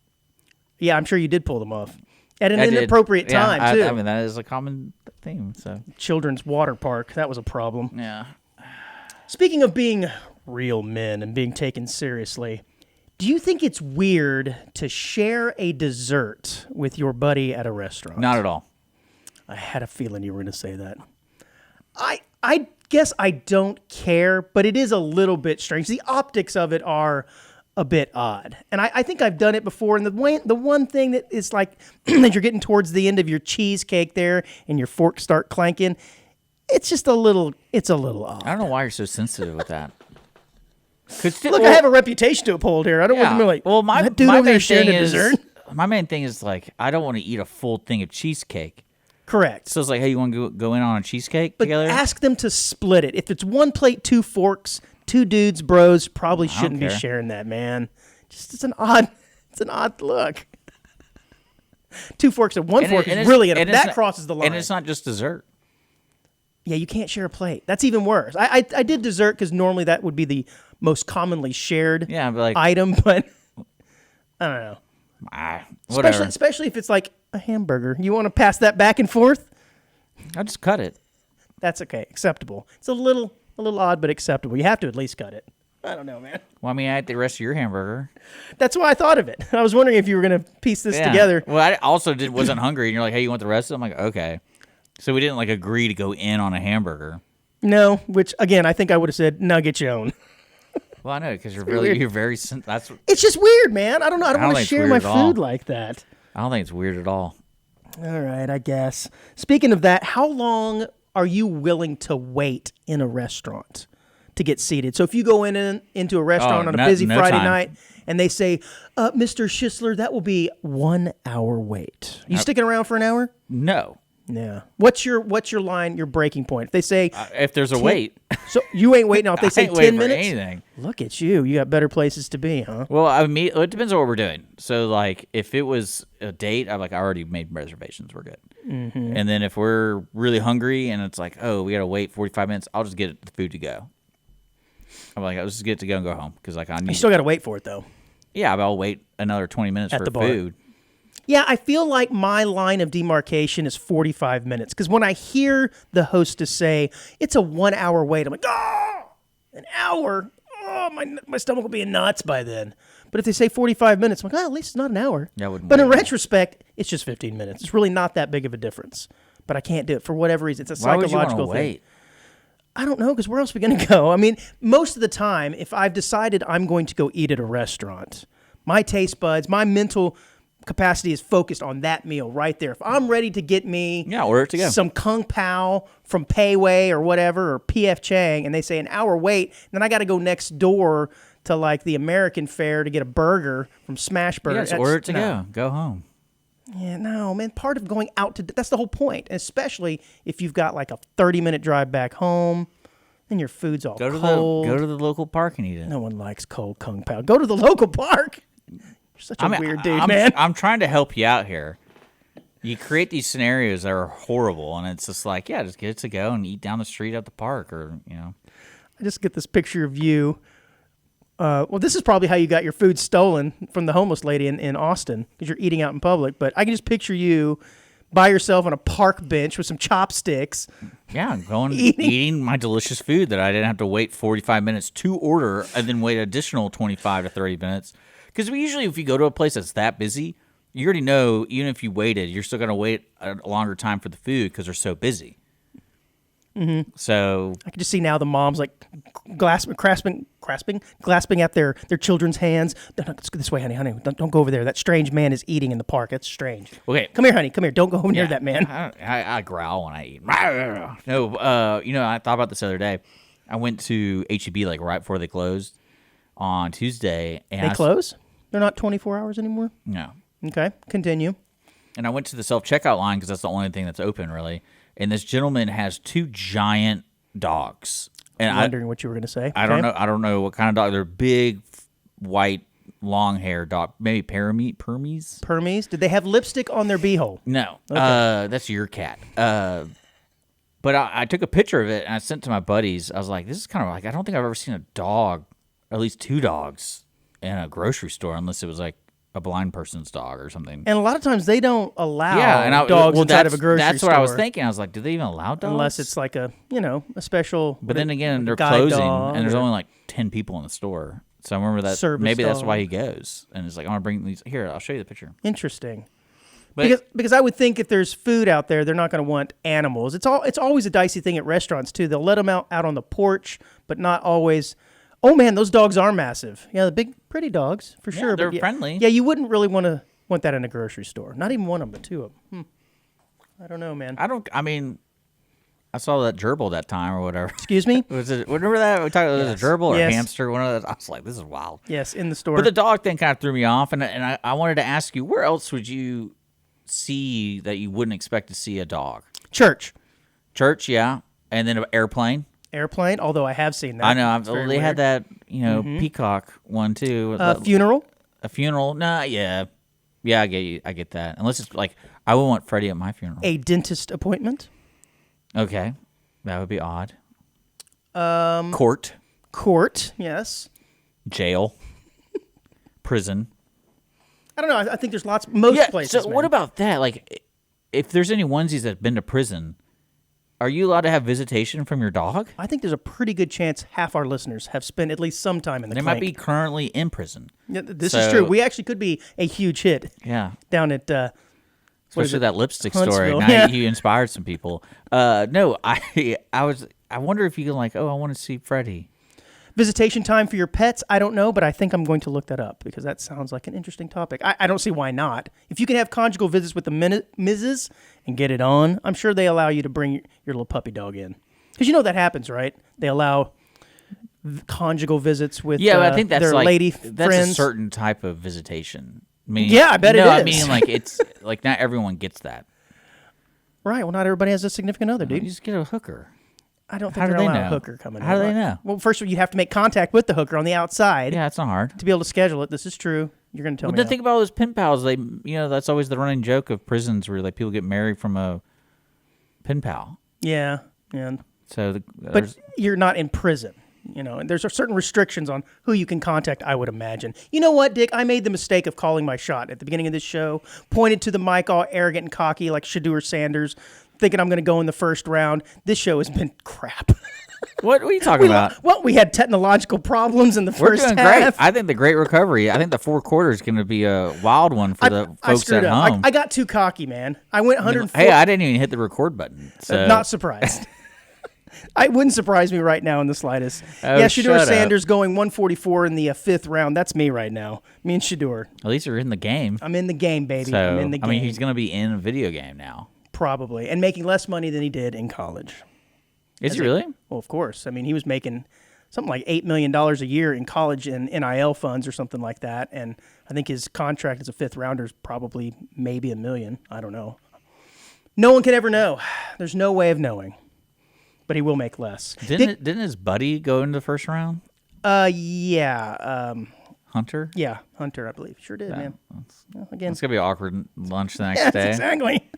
Yeah, I'm sure you did pull them off. At an I did. inappropriate Yeah, time, too. I mean, that is a common theme, so. Children's water park, that was a problem. Yeah. Speaking of being real men and being taken seriously, do you think it's weird to share a dessert with your buddy at a restaurant? Not at all. I had a feeling you were going to say that. I guess I don't care, but it is a little bit strange. The optics of it are a bit odd. And I think I've done it before. And the one thing that is like, that you're getting towards the end of your cheesecake there and your forks start clanking, it's a little odd. I don't know why you're so sensitive with that. Look, I have a reputation to uphold here. I don't want to be like, well, my that dude my over there main sharing thing a is dessert. my main thing is like I don't want to eat a full thing of cheesecake. Correct. So it's like, hey, you want to go in on a cheesecake But together? ask them to split it. If it's one plate, two forks, two dudes, bros, probably shouldn't be care. sharing that, man. Just it's an odd look. Two forks and one fork is really that crosses the line. And it's not just dessert. Yeah, you can't share a plate. That's even worse. I did dessert because normally that would be the most commonly shared Yeah, but like item, but I don't know. whatever. Especially if it's like a hamburger. You want to pass that back and forth? I just cut it. That's okay. Acceptable. It's a little odd, but acceptable. You have to at least cut it. I don't know, man. Well, I mean, I ate the rest of your hamburger. That's why I thought of it. I was wondering if you were going to piece this together. Well, I also wasn't hungry, and you're like, hey, you want the rest of it? I'm like, okay. So we didn't like agree to go in on a hamburger. No, which again, I think I would have said, no, get your own. Well, I know because weird. you're very that's. It's just weird, man. I don't know. I don't want to think it's share weird my at all. food like that. I don't think it's weird at all. All right, I guess. Speaking of that, how long are you willing to wait in a restaurant to get seated? So if you go into a restaurant on a busy no Friday time. night and they say, Mr. Schisler, that will be 1 hour wait. You sticking around for an hour? No, Yeah. What's your line, your breaking point? If they say, if there's a wait, so you ain't waiting. If they I say ain't 10 waiting for minutes, anything. look at you. You got better places to be, huh? Well, I mean, it depends on what we're doing. So, like, if it was a date, I already made reservations. We're good. Mm-hmm. And then if we're really hungry and it's like, oh, we gotta wait 45 minutes, I'll just get the food to go. I'm like, I'll just get it to go and go home because I You need. still got to wait for it, though. Yeah, but I'll wait another 20 minutes At for the bar. food. Yeah, I feel like my line of demarcation is 45 minutes. Because when I hear the hostess say, it's a 1 hour wait, I'm like, oh, an hour? Oh, my stomach will be in knots by then. But if they say 45 minutes, I'm like, oh, at least it's not an hour. Yeah, I wouldn't but in wait. retrospect, it's just 15 minutes. It's really not that big of a difference. But I can't do it for whatever reason. It's a Why would you want to psychological thing. wait? I don't know, because where else are we going to go? I mean, most of the time, if I've decided I'm going to go eat at a restaurant, my taste buds, my mental capacity is focused on that meal right there. If I'm ready to get me Order it to go. some Kung Pao from Pei Wei or whatever, or PF Chang, and they say an hour wait, then I got to go next door to like the American Fare to get a burger from Smash Burger. Yeah, just order it to go. Go home. Yeah, no, man. Part of going out that's the whole point, especially if you've got like a 30-minute drive back home and your food's all cold. Go to the local park and eat it. No one likes cold Kung Pao. Go to the local park. You're such a weird dude, man. I'm trying to help you out here. You create these scenarios that are horrible, and it's just like, yeah, just get it to go and eat down the street at the park, or I just get this picture of you. Well, this is probably how you got your food stolen from the homeless lady in Austin, because you're eating out in public. But I can just picture you by yourself on a park bench with some chopsticks. Yeah, going eating my delicious food that I didn't have to wait 45 minutes to order and then wait additional 25 to 30 minutes. Because usually if you go to a place that's that busy, you already know, even if you waited, you're still going to wait a longer time for the food because they're so busy. Mm-hmm. So I can just see now the moms like grasping at their children's hands. No, let's go this way, honey. Don't go over there. That strange man is eating in the park. That's strange. Okay, come here, honey. Come here. Don't go near that man. I growl when I eat. No, I thought about this the other day. I went to HEB like right before they closed on Tuesday. And they close? They're not 24 hours anymore? No. Okay, continue. And I went to the self-checkout line because that's the only thing that's open, really. And this gentleman has two giant dogs. And I'm wondering what you were going to say. I don't know. I don't know what kind of dog. They're big, white, long-haired dog. Maybe Permies? Permies? Did they have lipstick on their beehole? No. Okay. That's your cat. But I took a picture of it, and I sent it to my buddies. I was like, this is kind of like, I don't think I've ever seen a dog, or at least two dogs, in a grocery store, unless it was like a blind person's dog or something. And a lot of times they don't allow dogs inside of a grocery store. That's what I was thinking. I was like, do they even allow dogs? Unless it's like a special. But then again, they're guide closing, dog and there's only like 10 people in the store. So I remember that service maybe that's dog. why he goes. And it's like, I want to bring these. Here, I'll show you the picture. Interesting. But Because I would think if there's food out there, they're not going to want animals. It's always a dicey thing at restaurants too. They'll let them out on the porch, but not always. Oh man, those dogs are massive. Yeah, the big, pretty dogs for sure. They're but friendly. Yeah, you wouldn't really want that in a grocery store. Not even one of them, but two of them. I don't know, man. I saw that gerbil that time or whatever. Excuse me? Remember that? We talked about Yes. a gerbil or Yes. a hamster, one of those. I was like, this is wild. Yes, in the store. But the dog thing kind of threw me off, and I wanted to ask you, where else would you see that you wouldn't expect to see a dog? Church. Church, yeah. And then an airplane. Airplane, although I have seen that. I know. It's very They had weird. that, peacock one, too. Funeral. A funeral? Nah, yeah. Yeah, I get you. I get that. Unless it's like, I would want Freddie at my funeral. A dentist appointment. Okay. That would be odd. Court. Court, yes. Jail. Prison. I don't know. I think there's most places. So man. what about that? Like, if there's any onesies that have been to prison, are you allowed to have visitation from your dog? I think there's a pretty good chance half our listeners have spent at least some time in the They might be currently in prison. Yeah, this is true. We actually could be a huge hit Yeah. down at Especially that lipstick Huntsville, story. Now yeah. you inspired some people. No, I wonder if you can I want to see Freddie. visitation time for your pets. I don't know, but I think I'm going to look that up because that sounds like an interesting topic. I don't see why not. If you can have conjugal visits with the Mrs. and get it on, I'm sure they allow you to bring your little puppy dog in. Because that happens, right? They allow conjugal visits with Yeah, but I think that's their like lady that's friends. a certain type of visitation. I mean, Yeah, I bet it no, I is. mean, like it's like not everyone gets that. Right. Well, not everybody has a significant other, You dude. just get a hooker. I don't How think do they're they allowing a know? hooker coming in. How do they know? Well, first you'd have to make contact with the hooker on the outside Yeah, it's not hard. to be able to schedule it. This is true. You're going to tell Well, me then now. think about all those pen pals. That's always the running joke of prisons where like people get married from a pen pal. Yeah. So, But you're not in prison. And there's certain restrictions on who you can contact, I would imagine. You know what, Dick? I made the mistake of calling my shot at the beginning of this show, pointed to the mic all arrogant and cocky like Shedeur Sanders, thinking I'm going to go in the first round. This show has been crap. what are you talking about? Well, we had technological problems in the We're first doing half. great. I think the great recovery. I think the fourth quarter is going to be a wild one for the I folks screwed at up. home. I got too cocky, man. I went 104. Hey, I didn't even hit the record button. So. Not surprised. It wouldn't surprise me right now in the slightest. Oh, yeah, shut Shedeur up. Sanders going 144 in the fifth round. That's me right now. Me and Shedeur. At least you're in the game. I'm in the game, baby. So, I'm in the game. I mean, he's going to be in a video game now. Probably. And making less money than he did in college. Is he really? Well, of course. I mean, he was making something like $8 million a year in college and NIL funds or something like that. And I think his contract as a fifth rounder is probably maybe $1 million. I don't know. No one can ever know. There's no way of knowing. But he will make less. Didn't his buddy go into the first round? Yeah. Hunter? Yeah, Hunter, I believe. Sure did, man. Well, again, It's going to be an awkward lunch the next yes, day. exactly.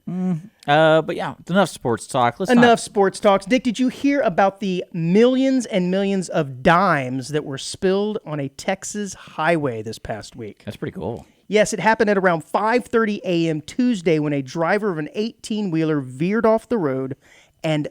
But yeah, enough sports talk. Enough sports talks. Dick, did you hear about the millions and millions of dimes that were spilled on a Texas highway this past week? That's pretty cool. Yes, it happened at around 5:30 a.m. Tuesday when a driver of an 18-wheeler veered off the road and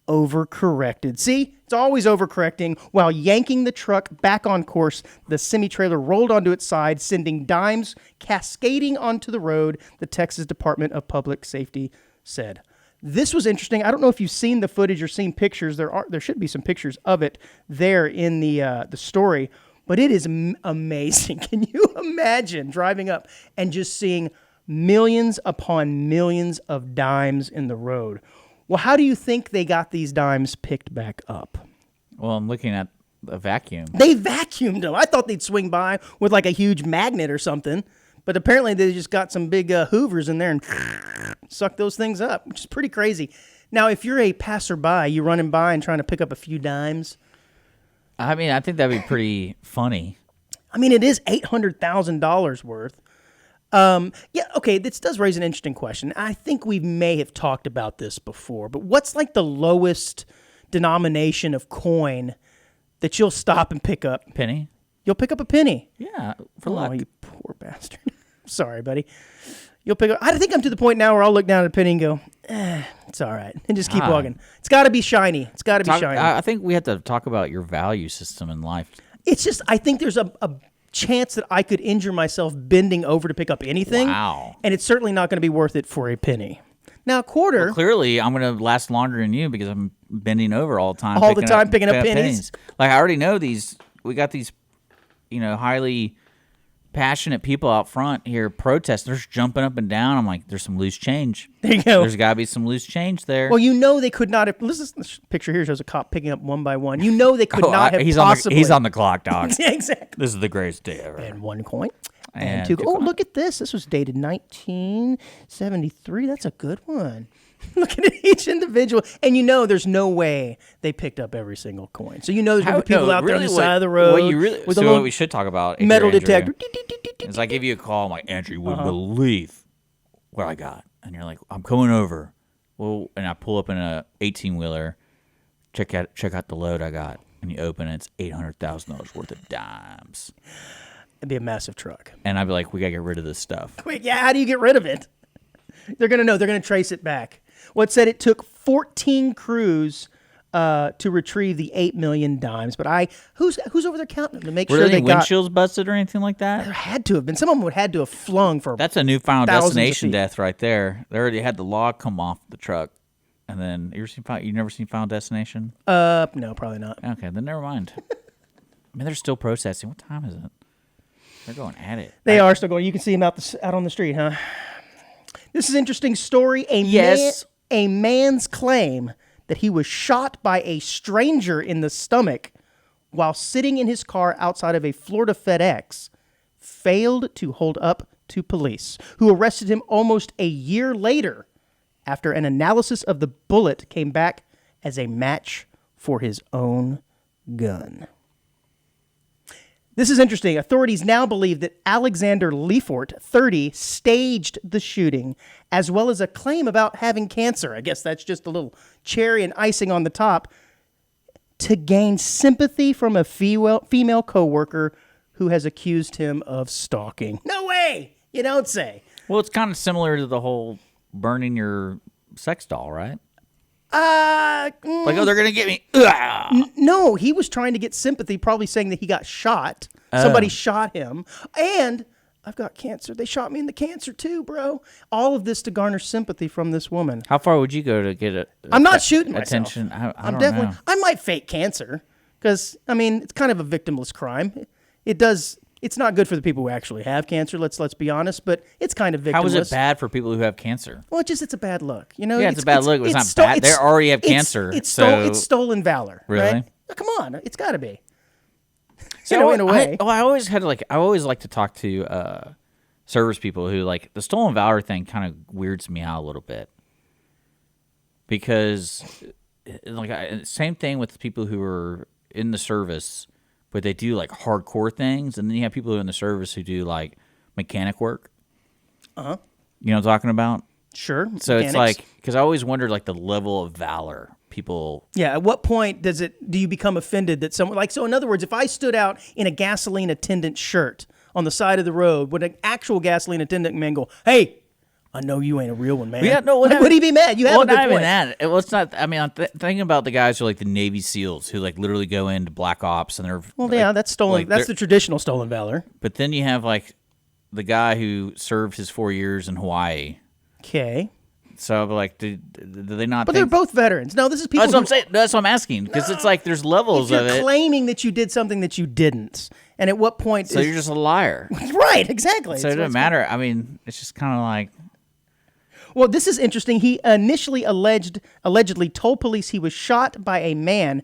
overcorrected. See, it's always overcorrecting. While yanking the truck back on course, the semi-trailer rolled onto its side, sending dimes cascading onto the road, the Texas Department of Public Safety said. This was interesting. I don't know if you've seen the footage or seen pictures. There should be some pictures of it there in the story, but it is amazing. Can you imagine driving up and just seeing millions upon millions of dimes in the road? Well, how do you think they got these dimes picked back up? Well, I'm looking at a vacuum. They vacuumed them. I thought they'd swing by with like a huge magnet or something, but apparently they just got some big hoovers in there and suck those things up, which is pretty crazy. Now, if you're a passerby, you running by and trying to pick up a few dimes. I mean, I think that'd be pretty funny. I mean, it is $800,000 worth. Yeah, okay, this does raise an interesting question. I think we may have talked about this before, but what's like the lowest denomination of coin that you'll stop and pick up? Penny? You'll pick up a penny. Yeah, for Oh, luck. you poor bastard. Sorry, buddy. You'll pick up. I think I'm to the point now where I'll look down at a penny and go, it's all right, and just keep walking. It's got to be shiny. It's got to be shiny. I think we have to talk about your value system in life. It's just, I think there's a chance that I could injure myself bending over to pick up anything. Wow. And it's certainly not going to be worth it for a penny. Now, a quarter. Well, clearly, I'm going to last longer than you because I'm bending over all the time. Picking up pennies. Like, I already know these. We got these, highly passionate people out front here protesting. They're just jumping up and down. I'm like, there's some loose change. There you go. There's got to be some loose change there. Well, they could not have. This picture here shows a cop picking up one by one. They could not have possibly. He's on the clock, dog. Yeah, exactly. This is the greatest day ever. And one coin. And And two. two Oh, coins. look at this. This was dated 1973. That's a good one. Looking at each individual. And there's no way they picked up every single coin. So there's gonna be people out there on the side of the road with a what little we should talk about metal Andrew, detector. is I give you a call. I'm like, Andrew, you wouldn't believe what I got. And you're like, I'm coming over. Well, and I pull up in a 18-wheeler, check out the load I got. And you open it, it's $800,000 worth of dimes. It'd be a massive truck. And I'd be like, we got to get rid of this stuff. Wait, yeah, how do you get rid of it? They're going to know. They're going to trace it back. Well, it said it took 14 crews to retrieve the 8 million dimes. But who's over there counting them to make Were sure there they any got... windshields busted or anything like that? There had to have been. Some of them would had to have flung for... That's a new Final thousands of Destination feet. death right there. They already had the log come off the truck. And then, you never seen Final Destination? No, probably not. Okay, then never mind. I mean, they're still processing. What time is it? They're going at it. They are still going. You can see them out on the street, huh? This is an interesting story. Yes. A man's claim that he was shot by a stranger in the stomach while sitting in his car outside of a Florida FedEx failed to hold up to police, who arrested him almost a year later after an analysis of the bullet came back as a match for his own gun. This is interesting. Authorities now believe that Alexander Leifort, 30, staged the shooting, as well as a claim about having cancer. I guess that's just a little cherry and icing on the top, to gain sympathy from a female coworker who has accused him of stalking. No way! You don't say. Well, it's kind of similar to the whole burning your sex doll, right? Like, oh, they're going to get me. No, he was trying to get sympathy, probably saying that he got shot. Somebody shot him. And I've got cancer. They shot me in the cancer too, bro. All of this to garner sympathy from this woman. How far would you go to get I'm not shooting myself. attention? I I'm don't definitely. know. I might fake cancer because I mean it's kind of a victimless crime. It does. It's not good for the people who actually have cancer. Let's be honest. But it's kind of victimless. How is it bad for people who have cancer? Well, it's a bad look. Yeah, it's a bad look, but it's not bad. They already have cancer, It's so- stolen valor. Really? Right? Come on, it's got to be. So in a way. I always like to talk to service people who like the stolen valor thing kind of weirds me out a little bit because same thing with people who are in the service, but they do like hardcore things, and then you have people who are in the service who do like mechanic work. You know what I'm talking about? Sure. So mechanics. it's like because I always wondered like the level of valor people. Yeah, at what point do you become offended that someone so in other words, if I stood out in a gasoline attendant shirt on the side of the road, would an actual gasoline attendant man go, "Hey, I know you ain't a real one, man"? Yeah, no, would he be mad? You have Well, a good not even point. that. Well, it's not. I mean, I'm thinking about the guys who are like the Navy SEALs who like literally go into black ops and they're Well, yeah, that's stolen. like, That's they're- the traditional stolen valor. But then you have like the guy who served his 4 years in Hawaii. Okay, So like, do they not? but they're think, both veterans. No, this is people. That's what I'm who- saying. That's what I'm asking because it's like there's If levels of you're it. claiming that you did something that you didn't, and at what point? So you're just a liar. right, exactly. So it doesn't matter. I mean, it's just kind of like. Well, this is interesting. He initially allegedly told police he was shot by a man.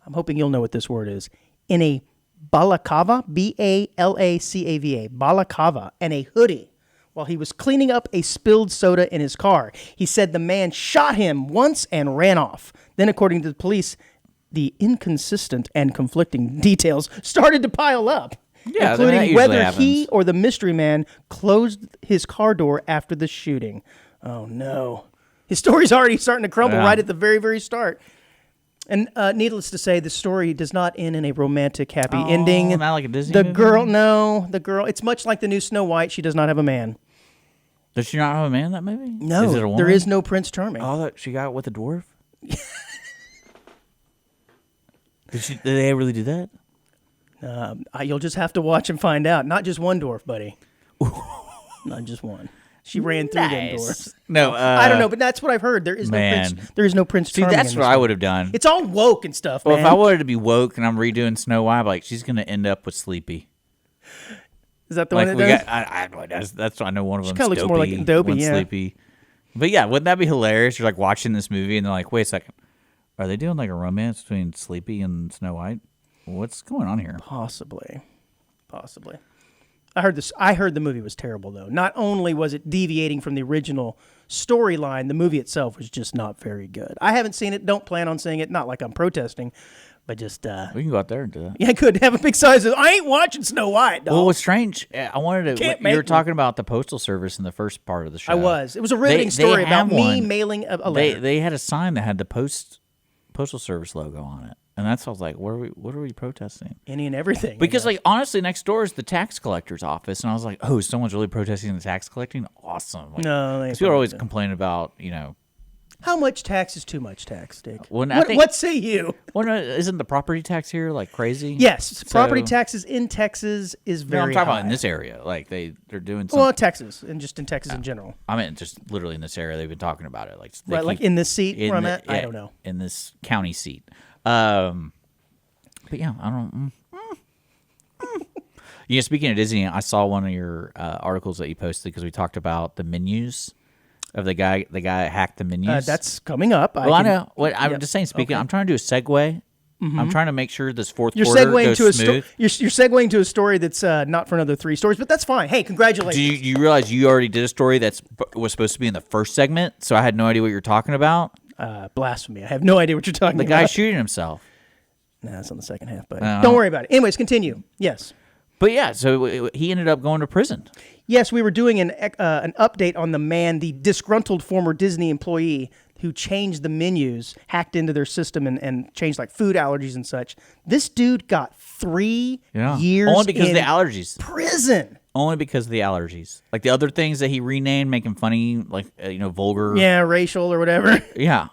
I'm hoping you'll know what this word is. In a balaclava, balacava, balaclava, and a hoodie, while he was cleaning up a spilled soda in his car. He said the man shot him once and ran off. Then, according to the police, the inconsistent and conflicting details started to pile up, Yeah, that including usually whether he happens. or the mystery man closed his car door after the shooting. Oh, no. His story's already starting to crumble Yeah. right at the very, very start. And needless to say, the story does not end in a romantic, happy ending. Not like a Disney The movie? girl, it's much like the new Snow White. She does not have a man. Does she not have a man in that movie? No, Is it a woman? there is no Prince Charming. Oh, that she got with a dwarf. Did they really do that? You'll just have to watch and find out. Not just one dwarf, buddy. Not just one. She ran through them dwarfs. No, I don't know, but that's what I've heard. There is man. no Prince. There is no Prince See, Charming. that's in what this I one. would have done. It's all woke and stuff, Well, man. if I wanted to be woke and I'm redoing Snow White, I'm like she's gonna end up with Sleepy. Is that the Like one we that does? got, that's I know one of them. kinda looks more like Dopey, one's yeah. Sleepy. But yeah, wouldn't that be hilarious? You're like watching this movie and they're like, wait a second, are they doing like a romance between Sleepy and Snow White? What's going on here? Possibly. I heard the movie was terrible, though. Not only was it deviating from the original storyline, the movie itself was just not very good. I haven't seen it. Don't plan on seeing it. Not like I'm protesting, but just We can go out there and do that. yeah, I could have a big sign that says, "I ain't watching Snow White." Dog. Well, what's strange, I wanted to. Can't You make were me. talking about the postal service in the first part of the show. I was. It was a riveting They story about have me one. mailing a letter. They had a sign that had the postal service logo on it, and that's I was like, what are we protesting? Any and everything. Because like honestly, next door is the tax collector's office, and I was like, oh, someone's really protesting the tax collecting. Awesome. Like, No, they 'cause people are always probably don't. complaining about How much tax is too much tax, Dick? Well, I what, think- what say you? well, no, isn't the property tax here like crazy? Yes, property So- taxes in Texas is No, very I'm talking high. about in this area. Like they're doing something. Well, Texas, and just in Texas in general. I mean, just literally in this area, they've been talking about it. Like, they Right, like keep- in this seat where I'm at? I yeah, don't know. In this county seat. But yeah, I don't. Speaking of Disney, I saw one of your articles that you posted because we talked about the menus of the guy that hacked the menus. That's coming up. well, I can- know. What I'm Yep. just saying. Speaking, Okay. I'm trying to do a segue. I'm trying to make sure this fourth You're quarter segueing goes to a smooth. you're segueing to a story that's not for another 3 stories, but that's fine. Hey, congratulations. Do you realize you already did a story was supposed to be in the first segment? So I had no idea what you were talking about. Blasphemy. I have no idea what you're talking The about. guy shooting himself. Nah, that's on the second half, buddy. No. Don't worry about it. Anyways, continue. Yes. But yeah, so he ended up going to prison. Yes, we were doing an update on the man, the disgruntled former Disney employee who changed the menus, hacked into their system, and changed like food allergies and such. This dude got 3 years Only because of in the allergies. prison. Only because of the allergies. Like the other things that he renamed, making funny, like vulgar. Yeah, racial or whatever. Yeah.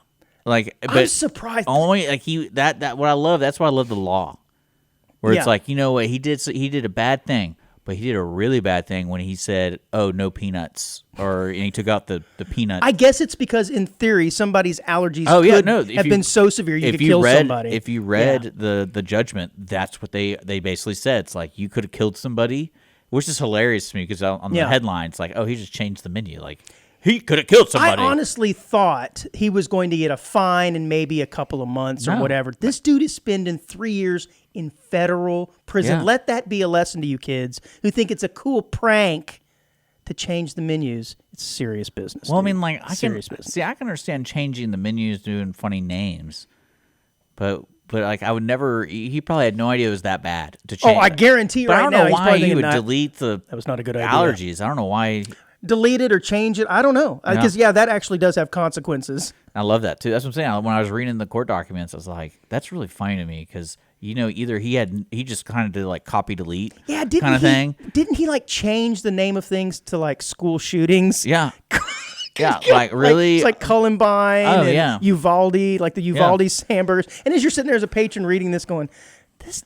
Like, I'm but surprised. only like that what I love. That's why I love the law, where Yeah. it's like, you know what, he did a bad thing, but he did a really bad thing when he said, "Oh, no peanuts," and he took out the peanut. I guess it's because in theory somebody's allergies Oh, yeah, could no, if have you- been so severe you could you kill read, somebody. If you read Yeah. the judgment, that's what they basically said. It's like you could have killed somebody, which is hilarious to me because on the Yeah. headline, it's like, oh, he just changed the menu. Like, he could have killed I somebody. honestly thought he was going to get a fine and maybe a couple of months or No. whatever. This dude is spending 3 years in federal prison. Yeah. Let that be a lesson to you kids who think it's a cool prank to change the menus. It's serious business. Well, I dude. mean, like, I Serious business. I can understand changing the menus, doing funny names, but like, I would never. He probably had no idea it was that bad to change. Oh, I guarantee But right I don't now know he's why probably he thinking would that delete the was not a good idea. allergies. I don't know why. Delete it or change it. I don't know. Because, that actually does have consequences. I love that too. That's what I'm saying. When I was reading the court documents, I was like, "That's really funny to me," because either he just kind of did like copy delete, Yeah, didn't kind of thing. Didn't he like change the name of things to like school shootings? Yeah, yeah, like really. It's like Columbine and yeah. Uvalde, like the Uvalde hamburgers. And as you're sitting there as a patron reading this going, this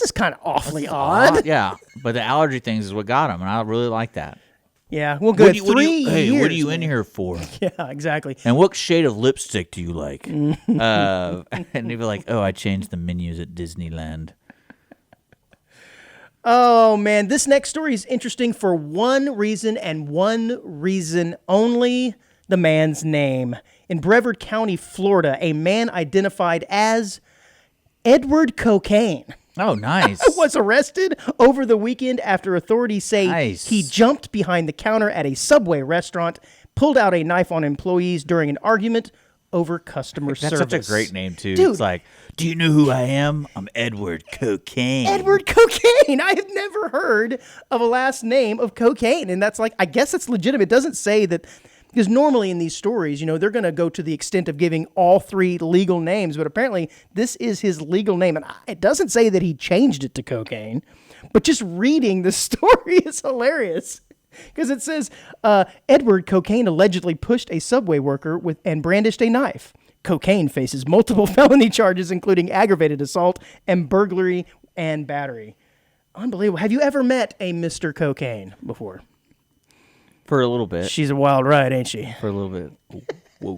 is kind of awfully odd. Yeah, but the allergy things is what got him, and I really like that. Yeah, well, good. What 3 years. Hey, what are you in here for? Yeah, exactly. And what shade of lipstick do you like? Mm. And he'd be like, "Oh, I changed the menus at Disneyland." Oh, man. This next story is interesting for one reason and one reason only: the man's name. In Brevard County, Florida, a man identified as Edward Cocaine Oh, nice. was arrested over the weekend after authorities say Nice. he jumped behind the counter at a Subway restaurant, pulled out a knife on employees during an argument over customer That's service. such a great name too. Dude. It's like, do you know who I am? I'm Edward Cocaine. Edward Cocaine. I have never heard of a last name of Cocaine. And that's like, I guess it's legitimate. It doesn't say that, because normally in these stories, they're going to go to the extent of giving all 3 legal names, but apparently this is his legal name. And it doesn't say that he changed it to Cocaine, but just reading the story is hilarious. Because it says, Edward Cocaine allegedly pushed a Subway worker and brandished a knife. Cocaine faces multiple felony charges, including aggravated assault and burglary and battery. Unbelievable. Have you ever met a Mr. Cocaine before? For a little bit. She's a wild ride, ain't she? For a little bit. Whoa.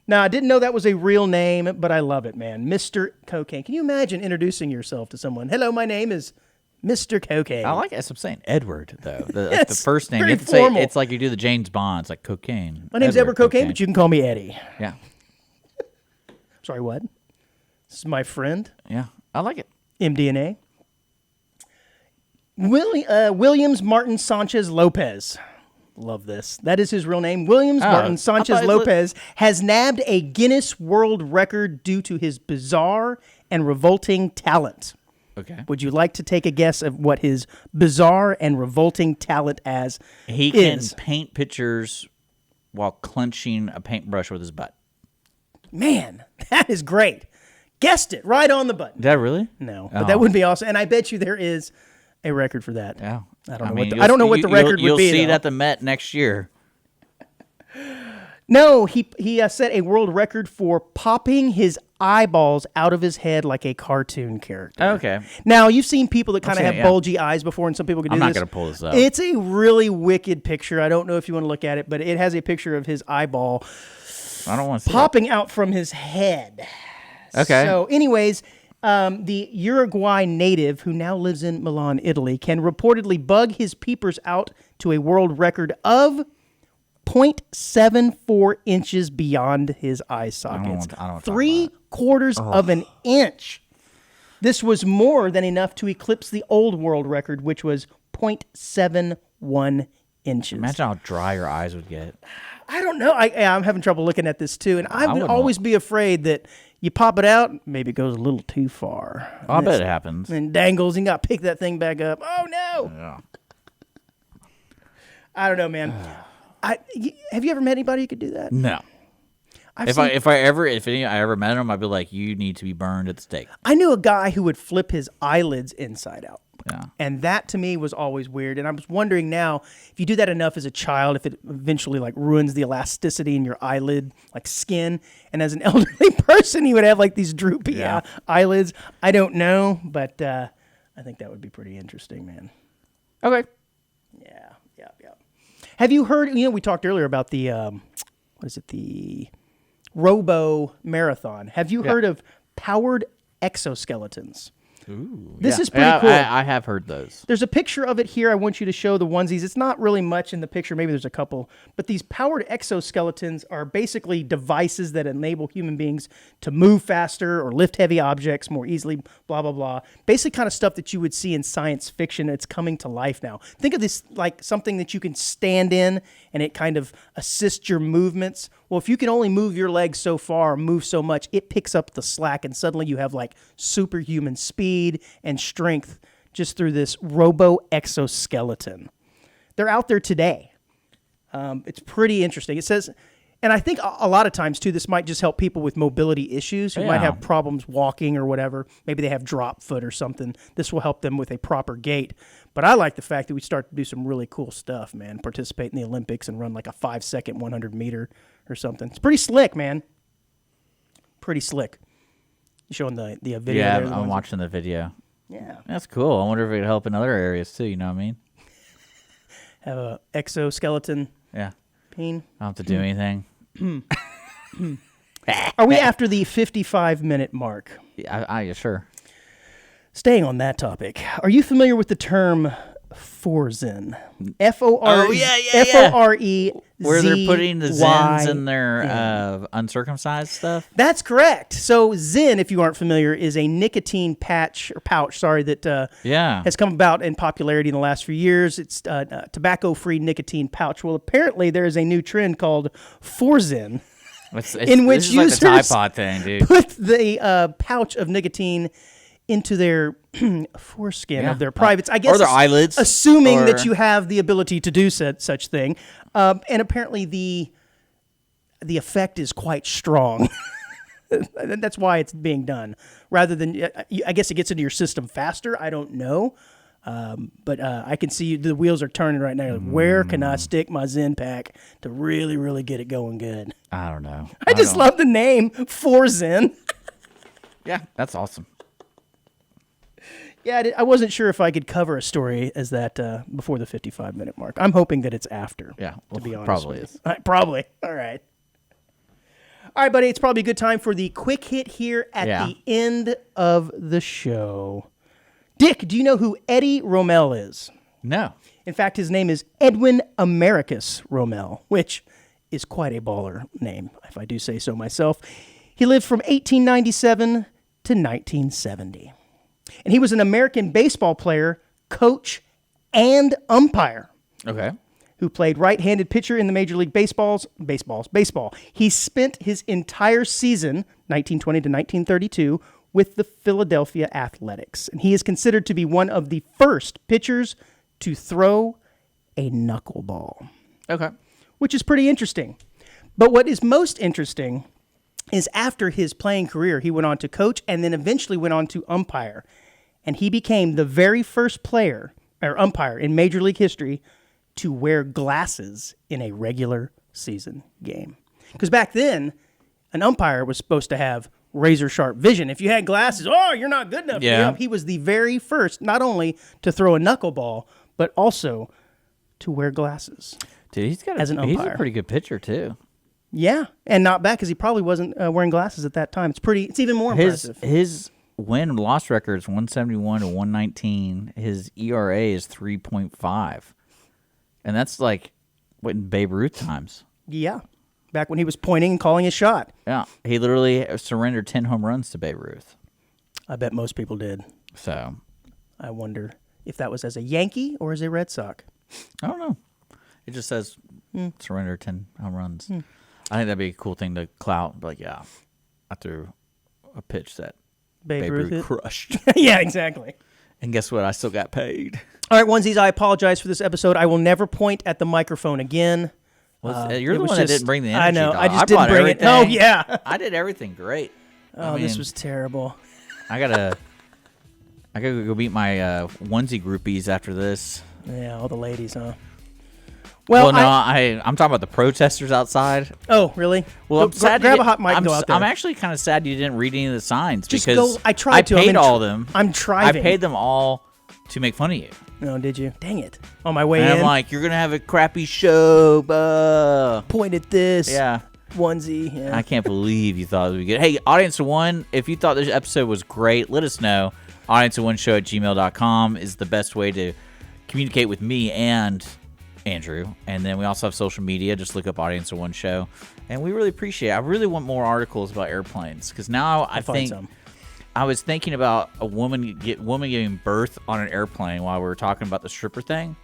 Now, I didn't know that was a real name, but I love it, man. Mr. Cocaine. Can you imagine introducing yourself to someone? Hello, my name is Mr. Cocaine. I like it. I'm saying Edward though. The Yes, first name. very You have to say, formal. it's like you do the James Bond. It's like cocaine. My name's Edward Cocaine, but you can call me Eddie. Yeah. Sorry, what? This is my friend, Yeah. I like it. MDNA. Williams Martin Sanchez Lopez. Love this. That is his real name. Williams Martin I Sanchez thought it Lopez has nabbed a Guinness World Record due to his bizarre and revolting talent. Okay. Would you like to take a guess of what his bizarre and revolting talent He can is? paint pictures while clenching a paintbrush with his butt. Man, that is great. Guessed it right on the button. Did I really? No, but that would be awesome. And I bet you there is a record for that. Yeah. I don't know what the record would You'll be, see it though. at the Met next year. No, he set a world record for popping his eyeballs out of his head like a cartoon character. Okay. Now, you've seen people that kind of seen have it, yeah. bulgy eyes before, and some people can do I'm this. not going to pull this up. It's a really wicked picture. I don't know if you want to look at it, but it has a picture of his eyeball I don't want to see popping out from his head. Okay. So, anyways, the Uruguay native who now lives in Milan, Italy, can reportedly bug his peepers out to a world record of 0.74 inches beyond his eye sockets. I don't want to talk 3/4 of an inch. This was more than enough to eclipse the old world record, which was 0.71 inches. Imagine how dry your eyes would get. I don't know. I'm having trouble looking at this too, and I would wouldn't always be afraid that you pop it out, maybe it goes a little too far. I bet it happens. And dangles, and you got to pick that thing back up. Oh no! Yeah. I don't know, man. Have you ever met anybody who could do that? No. If I ever met him, I'd be like, you need to be burned at the stake. I knew a guy who would flip his eyelids inside out. Yeah. And that to me was always weird. And I was wondering now, if you do that enough as a child, if it eventually like ruins the elasticity in your eyelid, like skin. And as an elderly person, you would have like these droopy eyelids. I don't know, but I think that would be pretty interesting, man. Okay. Yeah. Have you heard, we talked earlier about the, the Robo Marathon. Have you heard of powered exoskeletons? This is pretty cool. I have heard those. There's a picture of it here. I want you to show the onesies. It's not really much in the picture. Maybe there's a couple. But these powered exoskeletons are basically devices that enable human beings to move faster or lift heavy objects more easily, blah, blah, blah. Basically kind of stuff that you would see in science fiction. It's coming to life now. Think of this like something that you can stand in and it kind of assists your movements. Well, if you can only move your legs so far, move so much, it picks up the slack and suddenly you have like superhuman speed and strength just through this robo exoskeleton. They're out there today. It's pretty interesting. It says, and I think a lot of times too, this might just help people with mobility issues who might have problems walking or whatever. Maybe they have drop foot or something. This will help them with a proper gait. But I like the fact that we start to do some really cool stuff, man. Participate in the Olympics and run like a 5-second 100 meter or something. It's pretty slick, man. Pretty slick. You showing the video? Yeah, there, I'm watching the video. Yeah. That's cool. I wonder if it would help in other areas too. You know what I mean? Have a exoskeleton Yeah. peen. I don't have to do anything. Are we after the 55-minute mark? Yeah, sure. Staying on that topic, are you familiar with the term Forzen? F-O-R-E. Where they're putting the Zens in their uncircumcised stuff? That's correct. So Zen, if you aren't familiar, is a nicotine pouch that has come about in popularity in the last few years. It's a tobacco-free nicotine pouch. Well, apparently there is a new trend called Forzen, in which users like the Tide Pod thing, dude. put the pouch of nicotine into their foreskin of their privates, I guess, or their eyelids, assuming that you have the ability to do such thing. And apparently the effect is quite strong. That's why it's being done. Rather than, I guess it gets into your system faster. I don't know. But I can see the wheels are turning right now. Like, where can I stick my Zen pack to really, really get it going good? I don't know. I just love the name Forzen. Yeah, that's awesome. Yeah, I wasn't sure if I could cover a story as that before the 55-minute mark. I'm hoping that it's after. Yeah, to be honest, probably with is. you. Probably. All right. All right, buddy. It's probably a good time for the quick hit here at the end of the show. Dick, do you know who Eddie Rommel is? No. In fact, his name is Edwin Americus Rommel, which is quite a baller name, if I do say so myself. He lived from 1897 to 1970. And he was an American baseball player, coach, and umpire. Okay. Who played right-handed pitcher in the Major League Baseball. He spent his entire season, 1920 to 1932, with the Philadelphia Athletics. And he is considered to be one of the first pitchers to throw a knuckleball. Okay. Which is pretty interesting. But what is most interesting is after his playing career, he went on to coach and then eventually went on to umpire. And he became the very first player or umpire in Major League history to wear glasses in a regular season game. Because back then, an umpire was supposed to have razor-sharp vision. If you had glasses, you're not good enough. Yeah. He was the very first, not only to throw a knuckleball, but also to wear glasses. Dude, he's an he's umpire. a pretty good pitcher, too. Yeah, and not bad because he probably wasn't wearing glasses at that time. It's even more impressive. His win loss record is 171 to 119. His ERA is 3.5, and that's like what in Babe Ruth times. Yeah, back when he was pointing and calling his shot. Yeah, he literally surrendered 10 home runs to Babe Ruth. I bet most people did. So I wonder if that was as a Yankee or as a Red Sox. I don't know. It just says surrender 10 home runs. I think that'd be a cool thing to clout. Like, yeah, I threw a pitch that Babe Ruth hit. crushed. Yeah, exactly. And guess what? I still got paid. All right, onesies, I apologize for this episode. I will never point at the microphone again. You're the one that didn't bring the energy. I know. Dog. I just didn't bring everything. it. Oh, yeah. I did everything great. Oh, this was terrible. I gotta go meet my onesie groupies after this. Yeah, all the ladies, huh? Well, no, I'm talking about the protesters outside. Oh, really? Well, I'm sad. Grab a hot mic and go out there. I'm actually kind of sad you didn't read any of the signs Just because go. I tried to. I paid all of them. I'm trying. I paid them all to make fun of you. No, did you? Dang it! On my way and in, I'm like, you're gonna have a crappy show. Point at this. Yeah. Onesie. Yeah. I can't believe you thought it would be good. Hey, audience one, if you thought this episode was great, let us know audienceofoneshow@gmail.com is the best way to communicate with me and Andrew. And then we also have social media. Just look up Audience of One Show. And we really appreciate it. I really want more articles about airplanes because now I find think some. I was thinking about a woman giving birth on an airplane while we were talking about the stripper thing.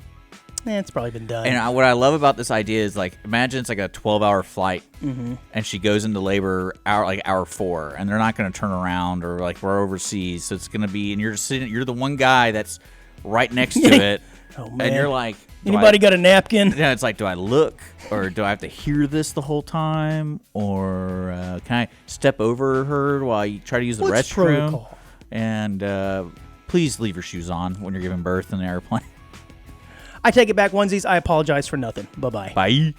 It's probably been done. And what I love about this idea is, like, imagine it's like a 12-hour flight, and she goes into labor hour 4, and they're not going to turn around, or like we're overseas, so it's going to be, and you're the one guy that's right next to it, Oh, man. and you're like, Anybody got a napkin? Yeah, it's like, do I look, or do I have to hear this the whole time, or can I step over her while you try to use the What's restroom? protocol? And please leave your shoes on when you're giving birth in an airplane. I take it back, onesies. I apologize for nothing. Bye-bye. Bye.